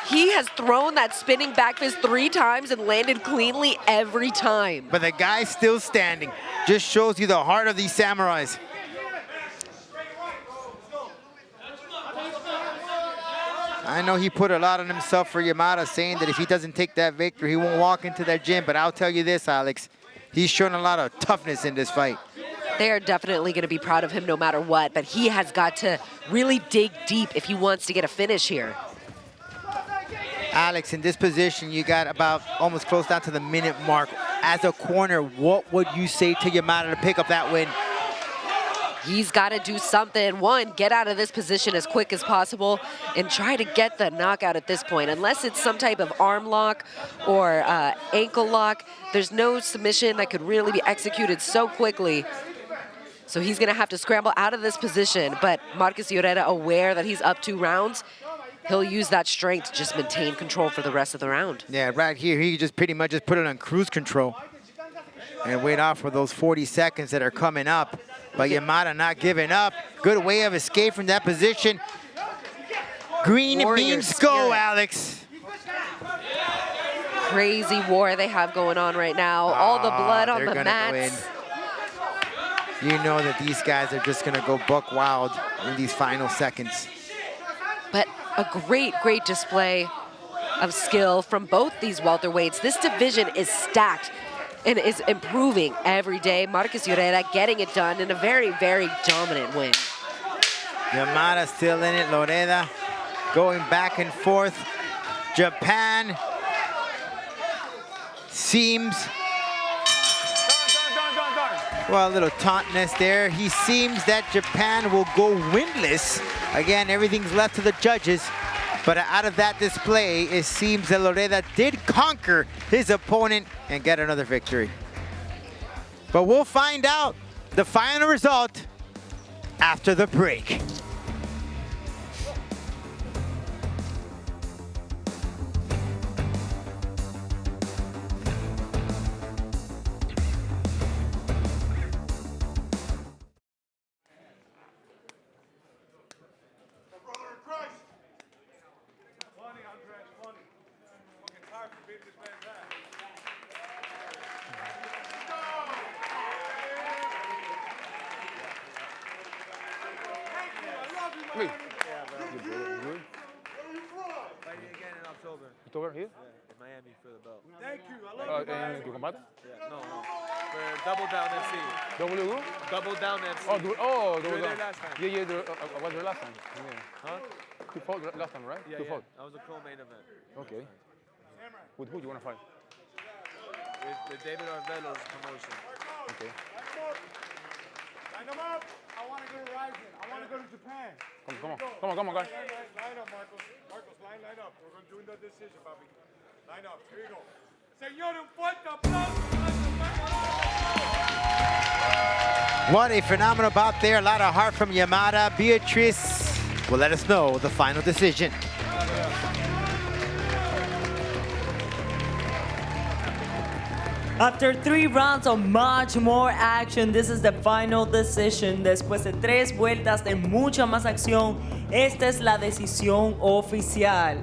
He has thrown that spinning back fist 3 times and landed cleanly every time. But the guy's still standing. Just shows you the heart of these samurais. I know he put a lot on himself for Yamada, saying that if he doesn't take that victory, he won't walk into that gym. But I'll tell you this, Alex, he's shown a lot of toughness in this fight. They are definitely going to be proud of him no matter what, but he has got to really dig deep if he wants to get a finish here. Alex, in this position, you got about almost close down to the minute mark. As a corner, what would you say to Yamada to pick up that win? He's got to do something. One, get out of this position as quick as possible and try to get the knockout at this point. Unless it's some type of arm lock or ankle lock, there's no submission that could really be executed so quickly. So he's going to have to scramble out of this position. But Marcos Lloreda, aware that he's up 2 rounds, he'll use that strength to just maintain control for the rest of the round. Yeah, right here, he just pretty much just put it on cruise control and wait out for those 40 seconds that are coming up. But Yamada not giving up. Good way of escape from that position. Green beams go, Alex. Crazy war they have going on right now. All the blood on the mats. you know that these guys are just gonna go buck wild in these final seconds. But a great, great display of skill from both these welterweights. This division is stacked and is improving every day. Marcus Lloreda getting it done in a very, very dominant win. Yamada still in it, Lloreda going back and forth. Japan seems, well, a little tauntness there. He seems that Japan will go winless. Again, everything's left to the judges. But out of that display, it seems that Lloreda did conquer his opponent and get another victory. But we'll find out the final result after the break. Me. Yeah, bro. You good? Fighting again in October. October here? Yeah, in Miami for the belt. Thank you. I love you. ¿En tu combate? Yeah, no. For Double Down FC. W? Double Down FC. Oh, You double were there down. last time. Yeah, I was there last time. Yeah. Huh? You fought last time, right? Yeah, You yeah. fought. I was a co-main event. Okay. With who do you want to fight? With David Arvelo's promotion. Okay. Line them up. I want to go to Rising. I want to go to Japan. Come on, guys. Line up, Marcos. Marcos, line up. We're going to do the decision, Bobby. Line up. Here you go. Señor, un fuerte aplauso. What a phenomenal bout there. A lot of heart from Yamada. Beatrice will let us know the final decision. After 3 rounds of much more action, this is the final decision. Después de 3 vueltas de mucha más acción, esta es la decisión oficial.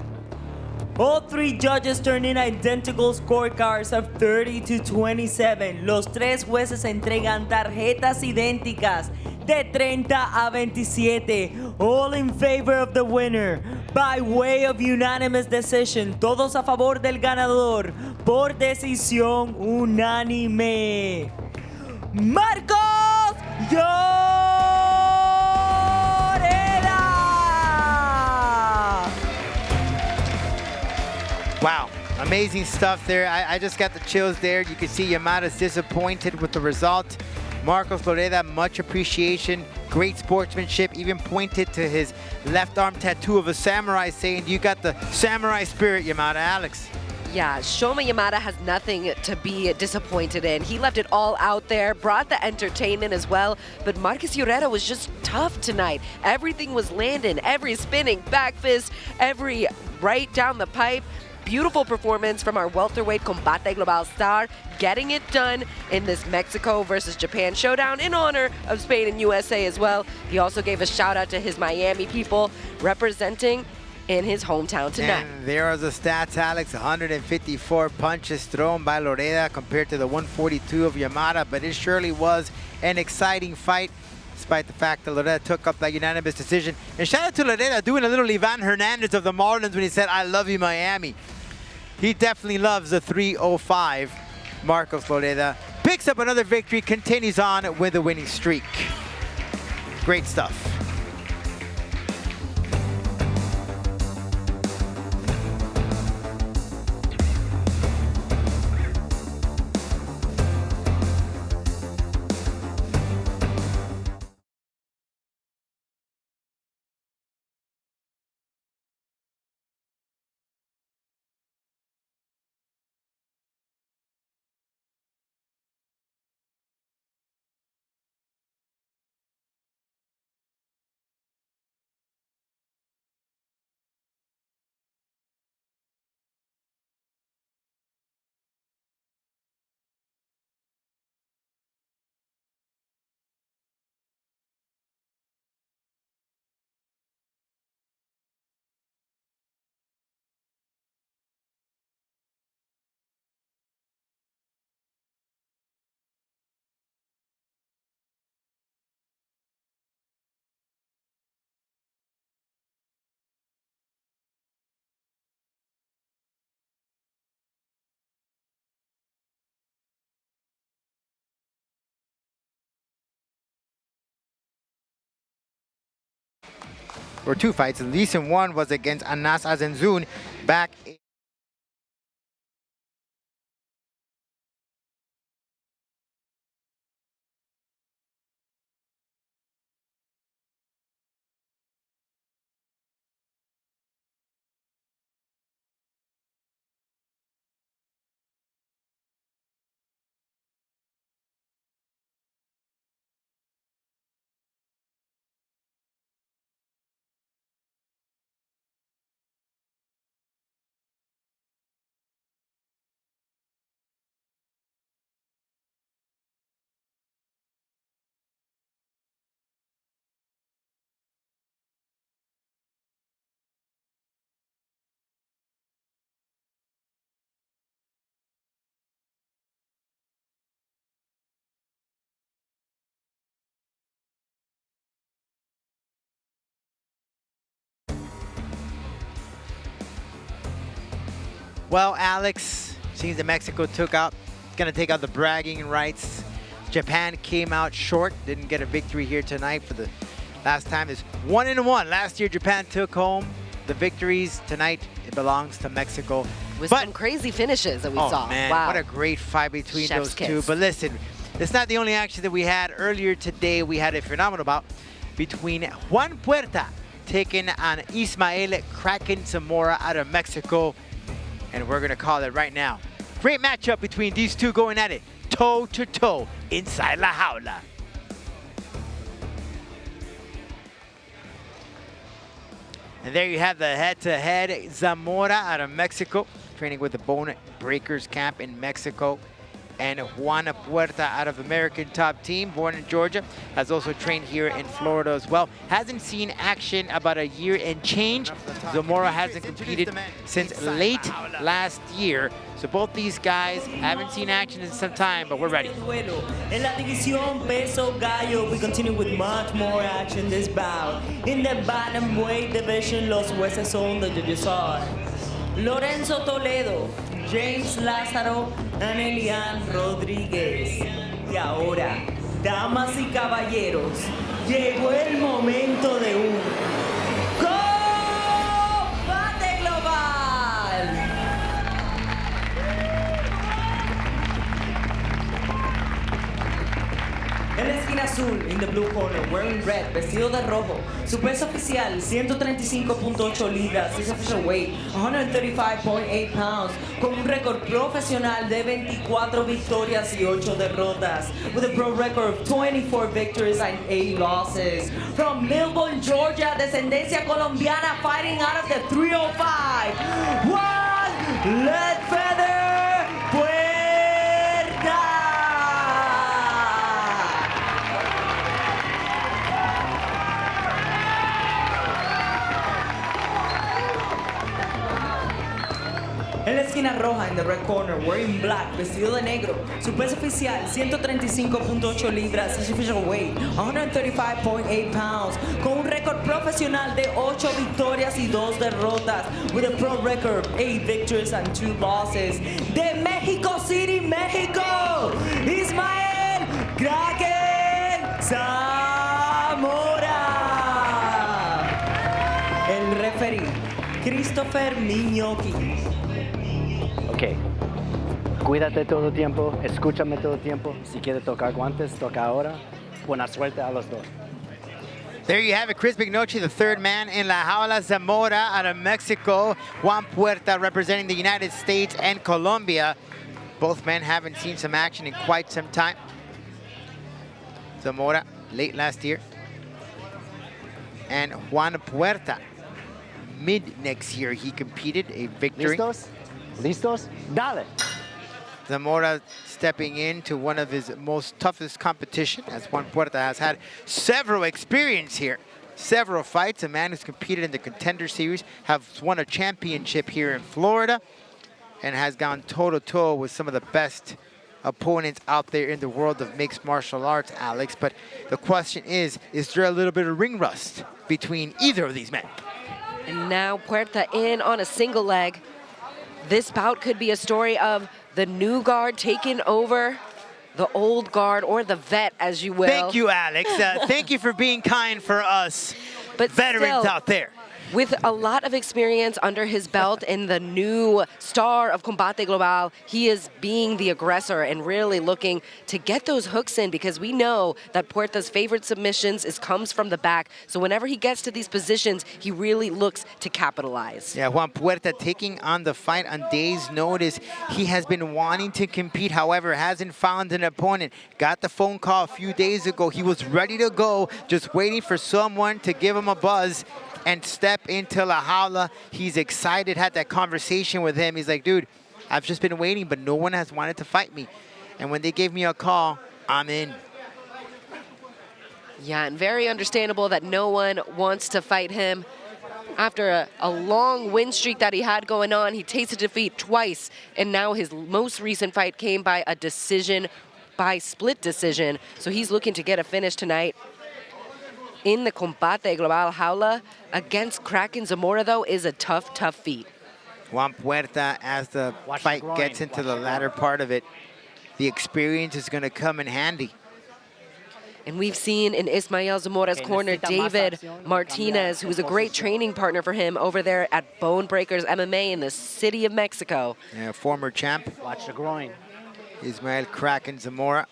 All 3 judges turned in identical scorecards of 30 to 27. Los 3 jueces entregan tarjetas idénticas de 30 a 27. All in favor of the winner. By way of unanimous decision. Todos a favor del ganador. Por decisión unánime. Marcos Lloreda. Wow, amazing stuff there. I just got the chills there. You can see Yamada's disappointed with the result. Marcos Lloreda, much appreciation, great sportsmanship, even pointed to his left arm tattoo of a samurai saying, you got the samurai spirit, Yamada. Alex. Yeah, Shoma Yamada has nothing to be disappointed in. He left it all out there, brought the entertainment as well, but Marcus Lloreda was just tough tonight. Everything was landing, every spinning back fist, every right down the pipe. Beautiful performance from our welterweight Combate Global star, getting it done in this Mexico versus Japan showdown in honor of Spain and USA as well. He also gave a shout out to his Miami people representing in his hometown tonight. And there are the stats, Alex. 154 punches thrown by Lloreda compared to the 142 of Yamada, but it surely was an exciting fight, despite the fact that Lloreda took up that unanimous decision. And shout out to Lloreda doing a little Ivan Hernandez of the Marlins when he said, I love you, Miami. He definitely loves the 305. Marcos Lloreda picks up another victory, continues on with a winning streak. Great stuff. or 2 fights. The recent one was against Anas Azenzun back in Well, Alex, seems that Mexico gonna take out the bragging rights. Japan came out short, didn't get a victory here tonight for the last time. It's 1-1. Last year, Japan took home the victories. Tonight, it belongs to Mexico. With some crazy finishes that we saw. Man, wow. what a great fight between Chef's those kiss. two. But listen, it's not the only action that we had. Earlier today, we had a phenomenal bout between Juan Puerta taking on Ismael cracking Zamora out of Mexico. And we're gonna call it right now. Great matchup between these two going at it, toe to toe, inside La Jaula. And there you have the head-to-head Zamora out of Mexico, training with the Bone Breakers camp in Mexico. And Juan Puerta out of American Top Team, born in Georgia, has also trained here in Florida as well. Hasn't seen action about a year and change. Zamora hasn't competed since late last year. So both these guys haven't seen action in some time, but we're ready. En la división peso gallo, we continue with much more action this bout. In the bantamweight division, los jueces son the judges are Lorenzo Toledo, James Lázaro, and Elian Rodríguez. Y ahora, damas y caballeros, llegó el momento de un combate global. En la esquina azul, in the blue corner, wearing red, vestido de rojo. Su peso oficial, 135.8 libras. His official weight, 135.8 pounds. Con un récord profesional de 24 victorias y 8 derrotas. With a pro record of 24 victories and 8 losses. From Melbourne, Georgia, descendencia colombiana, fighting out of the 305. Juan Leadfeather Puerta. En la esquina roja, in the red corner, wearing black, vestido de negro. Su peso oficial, 135.8 libras. His official weight, 135.8 pounds. Con un récord profesional de 8 victorias y 2 derrotas. With a pro record of 8 victories and 2 losses. De Mexico City, Mexico, Ismael Kraken Zamora. El referee, Christopher Miñoki. Ok, cuídate todo el tiempo, escúchame todo el tiempo. Si quieres tocar guantes, toca ahora. Buena suerte a los dos. There you have it, Chris Mignochi, the third man in La Jaula. Zamora out of Mexico. Juan Puerta representing the United States and Colombia. Both men haven't seen some action in quite some time. Zamora, late last year. And Juan Puerta, mid next year, he competed a victory. ¿Listos? ¿Listos? Dale! Zamora stepping into one of his most toughest competition, as Juan Puerta has had several experience here, several fights. A man who's competed in the Contender Series, has won a championship here in Florida, and has gone toe-to-toe with some of the best opponents out there in the world of mixed martial arts, Alex. But the question is there a little bit of ring rust between either of these men? And now Puerta in on a single leg. This bout could be a story of the new guard taking over the old guard, or the vet, as you will. Thank you, Alex. Thank you for being kind for us. But veterans still, out there. with a lot of experience under his belt and the new star of Combate Global, he is being the aggressor and really looking to get those hooks in, because we know that Puerta's favorite submissions comes from the back. So whenever he gets to these positions, he really looks to capitalize. Yeah, Juan Puerta taking on the fight on days' notice. He has been wanting to compete, however, hasn't found an opponent. Got the phone call a few days ago. He was ready to go, just waiting for someone to give him a buzz and step into La Jaula. He's excited, had that conversation with him. He's like, dude, I've just been waiting, but no one has wanted to fight me. And when they gave me a call, I'm in. Yeah, and very understandable that no one wants to fight him. After a long win streak that he had going on, he tasted defeat twice, and now his most recent fight came by a decision, by split decision. So he's looking to get a finish tonight. In the Combate Global Jaula against Kraken Zamora, though, is a tough, tough feat. Juan Puerta, as the fight gets into the latter part of it, the experience is going to come in handy. And we've seen in Ismael Zamora's corner, David Martinez, who was a great training partner for him over there at Bone Breakers MMA in the city of Mexico. Yeah, former champ. Watch the groin. Ismael Kraken Zamora,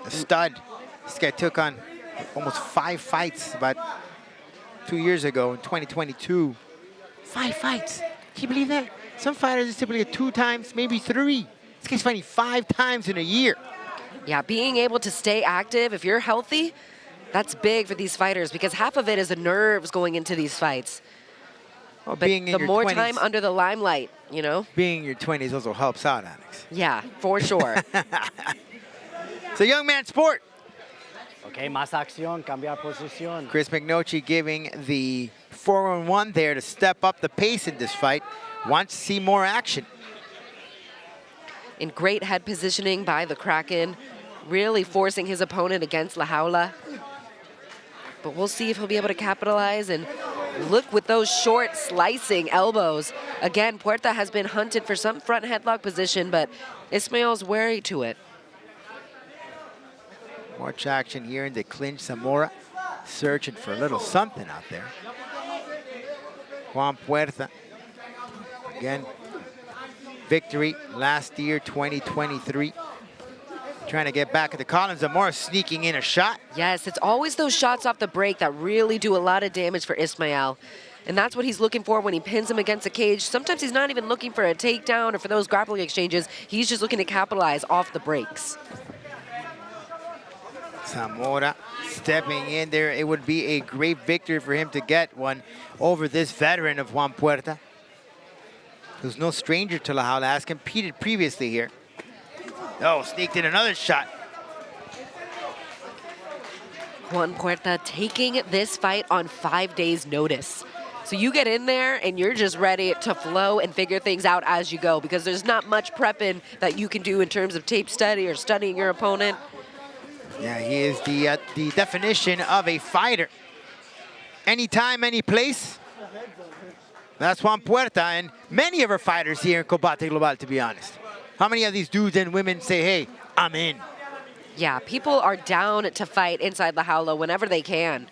a stud. This guy took on almost 5 fights about 2 years ago in 2022. 5 fights. Can you believe that? Some fighters typically get 2 times, maybe 3. This guy's fighting 5 times in a year. Yeah, being able to stay active, if you're healthy, that's big for these fighters, because half of it is the nerves going into these fights. Well, but being in the your more 20s, time under the limelight, you know? Being in your 20s also helps out, Alex. Yeah, for sure. It's a young man's sport. Okay, más acción, cambiar posición. Chris McNochie giving the 4-on-1 there to step up the pace in this fight. Wants to see more action. In great head positioning by the Kraken, really forcing his opponent against La Jaula. But we'll see if he'll be able to capitalize, and look with those short slicing elbows. Again, Puerta has been hunted for some front headlock position, but Ismael's wary to it. Much action here in the clinch. Zamora searching for a little something out there. Juan Puerta, again, victory last year, 2023. Trying to get back at the columns. Zamora sneaking in a shot. Yes, it's always those shots off the break that really do a lot of damage for Ismael. And that's what he's looking for when he pins him against the cage. Sometimes he's not even looking for a takedown or for those grappling exchanges. He's just looking to capitalize off the breaks. Zamora stepping in there. It would be a great victory for him to get one over this veteran of Juan Puerta, who's no stranger to La Jaula, has competed previously here. Oh, sneaked in another shot. Juan Puerta taking this fight on 5 days' notice. So you get in there and you're just ready to flow and figure things out as you go, because there's not much prepping that you can do in terms of tape study or studying your opponent. Yeah, he is the definition of a fighter. Anytime, any place. That's Juan Puerta, and many of our fighters here in Combate Global, to be honest. How many of these dudes and women say, hey, I'm in? Yeah, people are down to fight inside La Jaula whenever they can.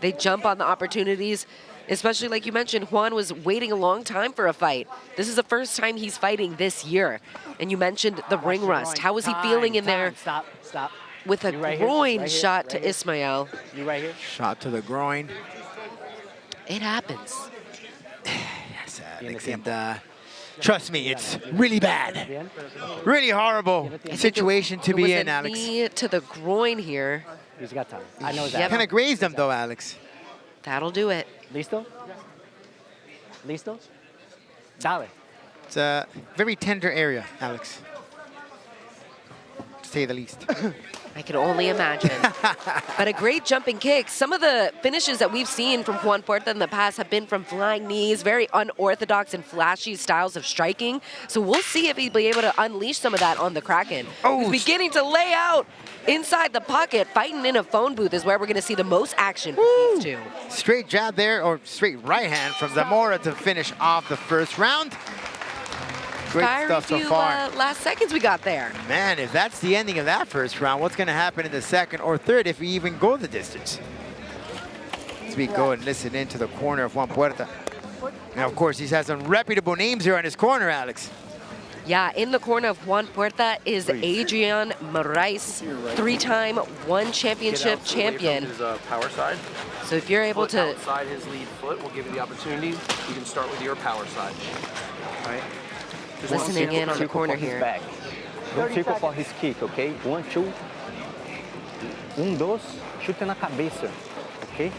They jump on the opportunities, especially like you mentioned, Juan was waiting a long time for a fight. This is the first time he's fighting this year. And you mentioned the ring rust. How was he feeling in there? Stop. With a groin shot to Ismael. You right here? Shot to the groin. It happens. Yes, Alex, and trust me, it's really bad. Really horrible situation to be in, Alex. Knee to the groin here. He's got time. I know that. Kind of grazed him, though, Alex. That'll do it. Listo? Dale. It's a very tender area, Alex, to say the least. I can only imagine. But a great jumping kick. Some of the finishes that we've seen from Juan Puerta in the past have been from flying knees, very unorthodox and flashy styles of striking. So we'll see if he'll be able to unleash some of that on the Kraken. Oh, he's beginning to lay out inside the pocket. Fighting in a phone booth is where we're going to see the most action from these two. Straight jab there, or straight right hand from Zamora to finish off the first round. Great stuff so far. Last seconds we got there. Man, if that's the ending of that first round, what's going to happen in the second or third if we even go the distance? So we go and listen into the corner of Juan Puerta. And of course, he has some reputable names here on his corner, Alex. Yeah, in the corner of Juan Puerta is Adrian Morais, 3-time one championship champion. His power side. So if you're able to outside his lead foot, we'll give you the opportunity. You can start with your power side. All right. Listening in on the corner here. Back. Don't circle for his kick, okay? 1, 2. 1, 2. Chute na cabeça, okay?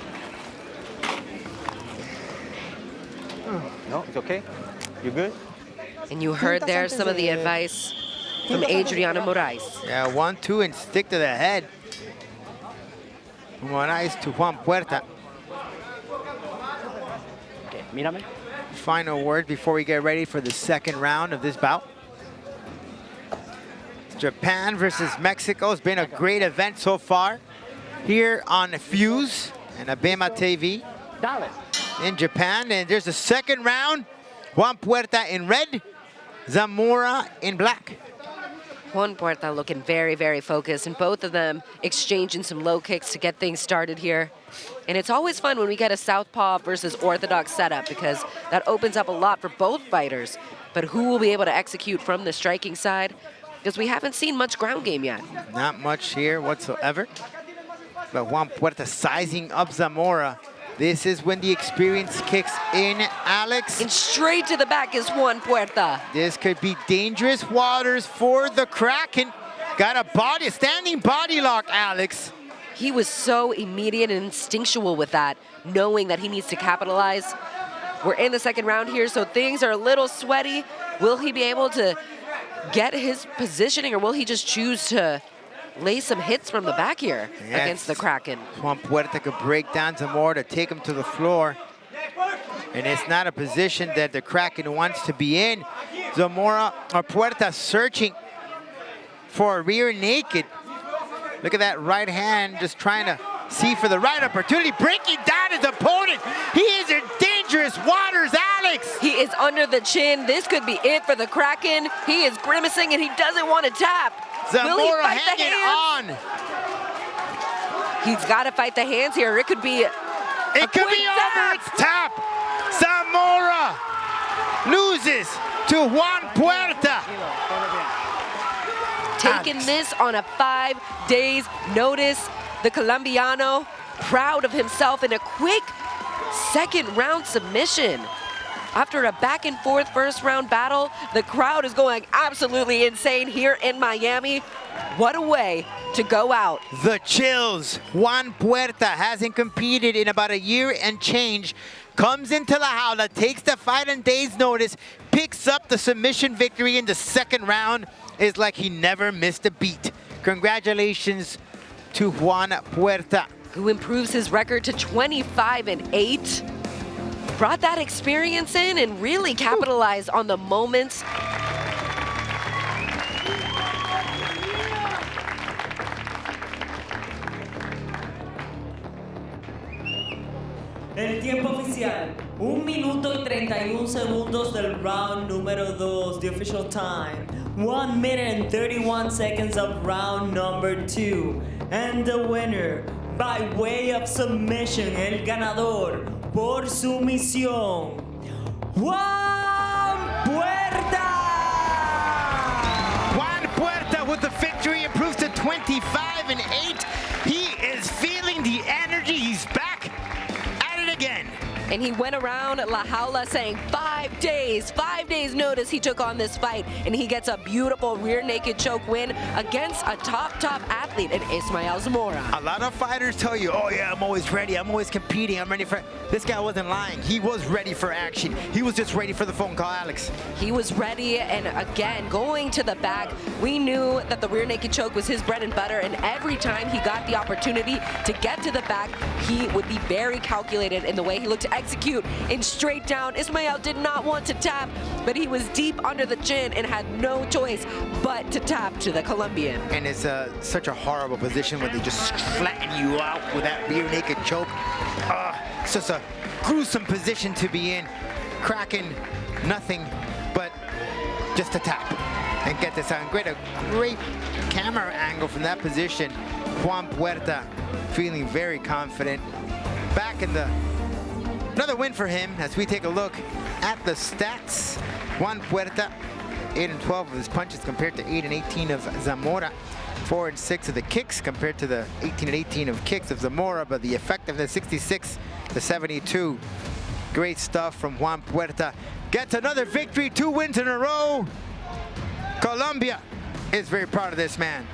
No, it's okay? You good? And you heard there some of the advice from Adriana Morais. Yeah, 1, 2, and stick to the head. Morais to Juan Puerta. Okay, mírame. Final word before we get ready for the second round of this bout. Japan versus Mexico has been a great event so far here on Fuse and Abema TV in Japan. And there's a second round. Juan Puerta in red, Zamora in black. Juan Puerta looking very, very focused, and both of them exchanging some low kicks to get things started here. And it's always fun when we get a southpaw versus orthodox setup, because that opens up a lot for both fighters. But who will be able to execute from the striking side? Because we haven't seen much ground game yet. Not much here whatsoever. But Juan Puerta sizing up Zamora. This is when the experience kicks in, Alex. And straight to the back is Juan Puerta. This could be dangerous waters for the Kraken. Got a standing body lock, Alex. He was so immediate and instinctual with that, knowing that he needs to capitalize. We're in the second round here, so things are a little sweaty. Will he be able to get his positioning, or will he just choose to lay some hits from the back here against the Kraken? Juan Puerta could break down Zamora to take him to the floor. And it's not a position that the Kraken wants to be in. Zamora or Puerta searching for a rear naked. Look at that right hand, just trying to see for the right opportunity, breaking down his opponent. He is in dangerous waters, Alex. He is under the chin. This could be it for the Kraken. He is grimacing and he doesn't want to tap. Zamora Will he fight the hanging hands? He's got to fight the hands here. It could be over. It's tap. Zamora loses to Juan Puerta. Taking this on a 5 days notice. The Colombiano proud of himself in a quick second round submission. After a back and forth first round battle, the crowd is going absolutely insane here in Miami. What a way to go out. The chills. Juan Puerta hasn't competed in about a year and change. Comes into La Jaula, takes the fight on days notice, picks up the submission victory in the second round. It's like he never missed a beat. Congratulations to Juan Puerta, who improves his record to 25-8. Brought that experience in and really capitalized on the moments. El tiempo oficial, 1 minuto y 31 segundos del round número 2, the official time. 1 minute and 31 seconds of round number 2. And the winner, by way of submission, el ganador, por sumisión, Juan Puerta! Juan Puerta with the victory, improves to 25-8. He is feeling the energy, he's back at it again. And he went around La Jaula saying 5 days notice he took on this fight. And he gets a beautiful rear naked choke win against a top athlete in Ismael Zamora. A lot of fighters tell you, oh yeah, I'm always ready, I'm always competing, I'm ready for... This guy wasn't lying. He was ready for action. He was just ready for the phone call, Alex. He was ready, and again, going to the back, we knew that the rear naked choke was his bread and butter, and every time he got the opportunity to get to the back, he would be very calculated in the way he looked to execute. And straight down, Ismael did not want to tap, but he was deep under the chin and had no choice but to tap to the Colombian. And it's such a horrible position where they just flatten you out with that rear naked choke. It's just a gruesome position to be in. Kraken, nothing but just to tap and get this out. A great camera angle from that position. Juan Puerta feeling very confident. back in the another win for him as we take a look at the stats. Juan Puerta, 8 and 12 of his punches compared to 8 and 18 of Zamora. 4 and 6 of the kicks compared to the 18 and 18 of kicks of Zamora, but the effectiveness 66 to 72. Great stuff from Juan Puerta. Gets another victory, 2 wins in a row. Colombia is very proud of this man.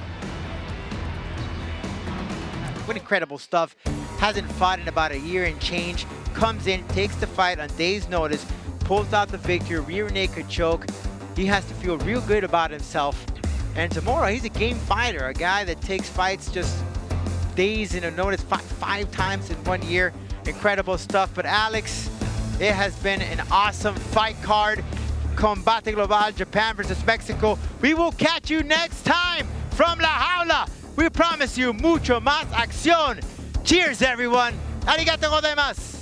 What incredible stuff. Hasn't fought in about a year and change. Comes in, takes the fight on days' notice, pulls out the victory, rear naked choke. He has to feel real good about himself. And Zamora, he's a game fighter, a guy that takes fights just days in a notice, five times in 1 year. Incredible stuff. But Alex, it has been an awesome fight card. Combate Global, Japan versus Mexico. We will catch you next time from La Jaula. We promise you mucho más acción. Cheers, everyone. Arigato gozaimasu.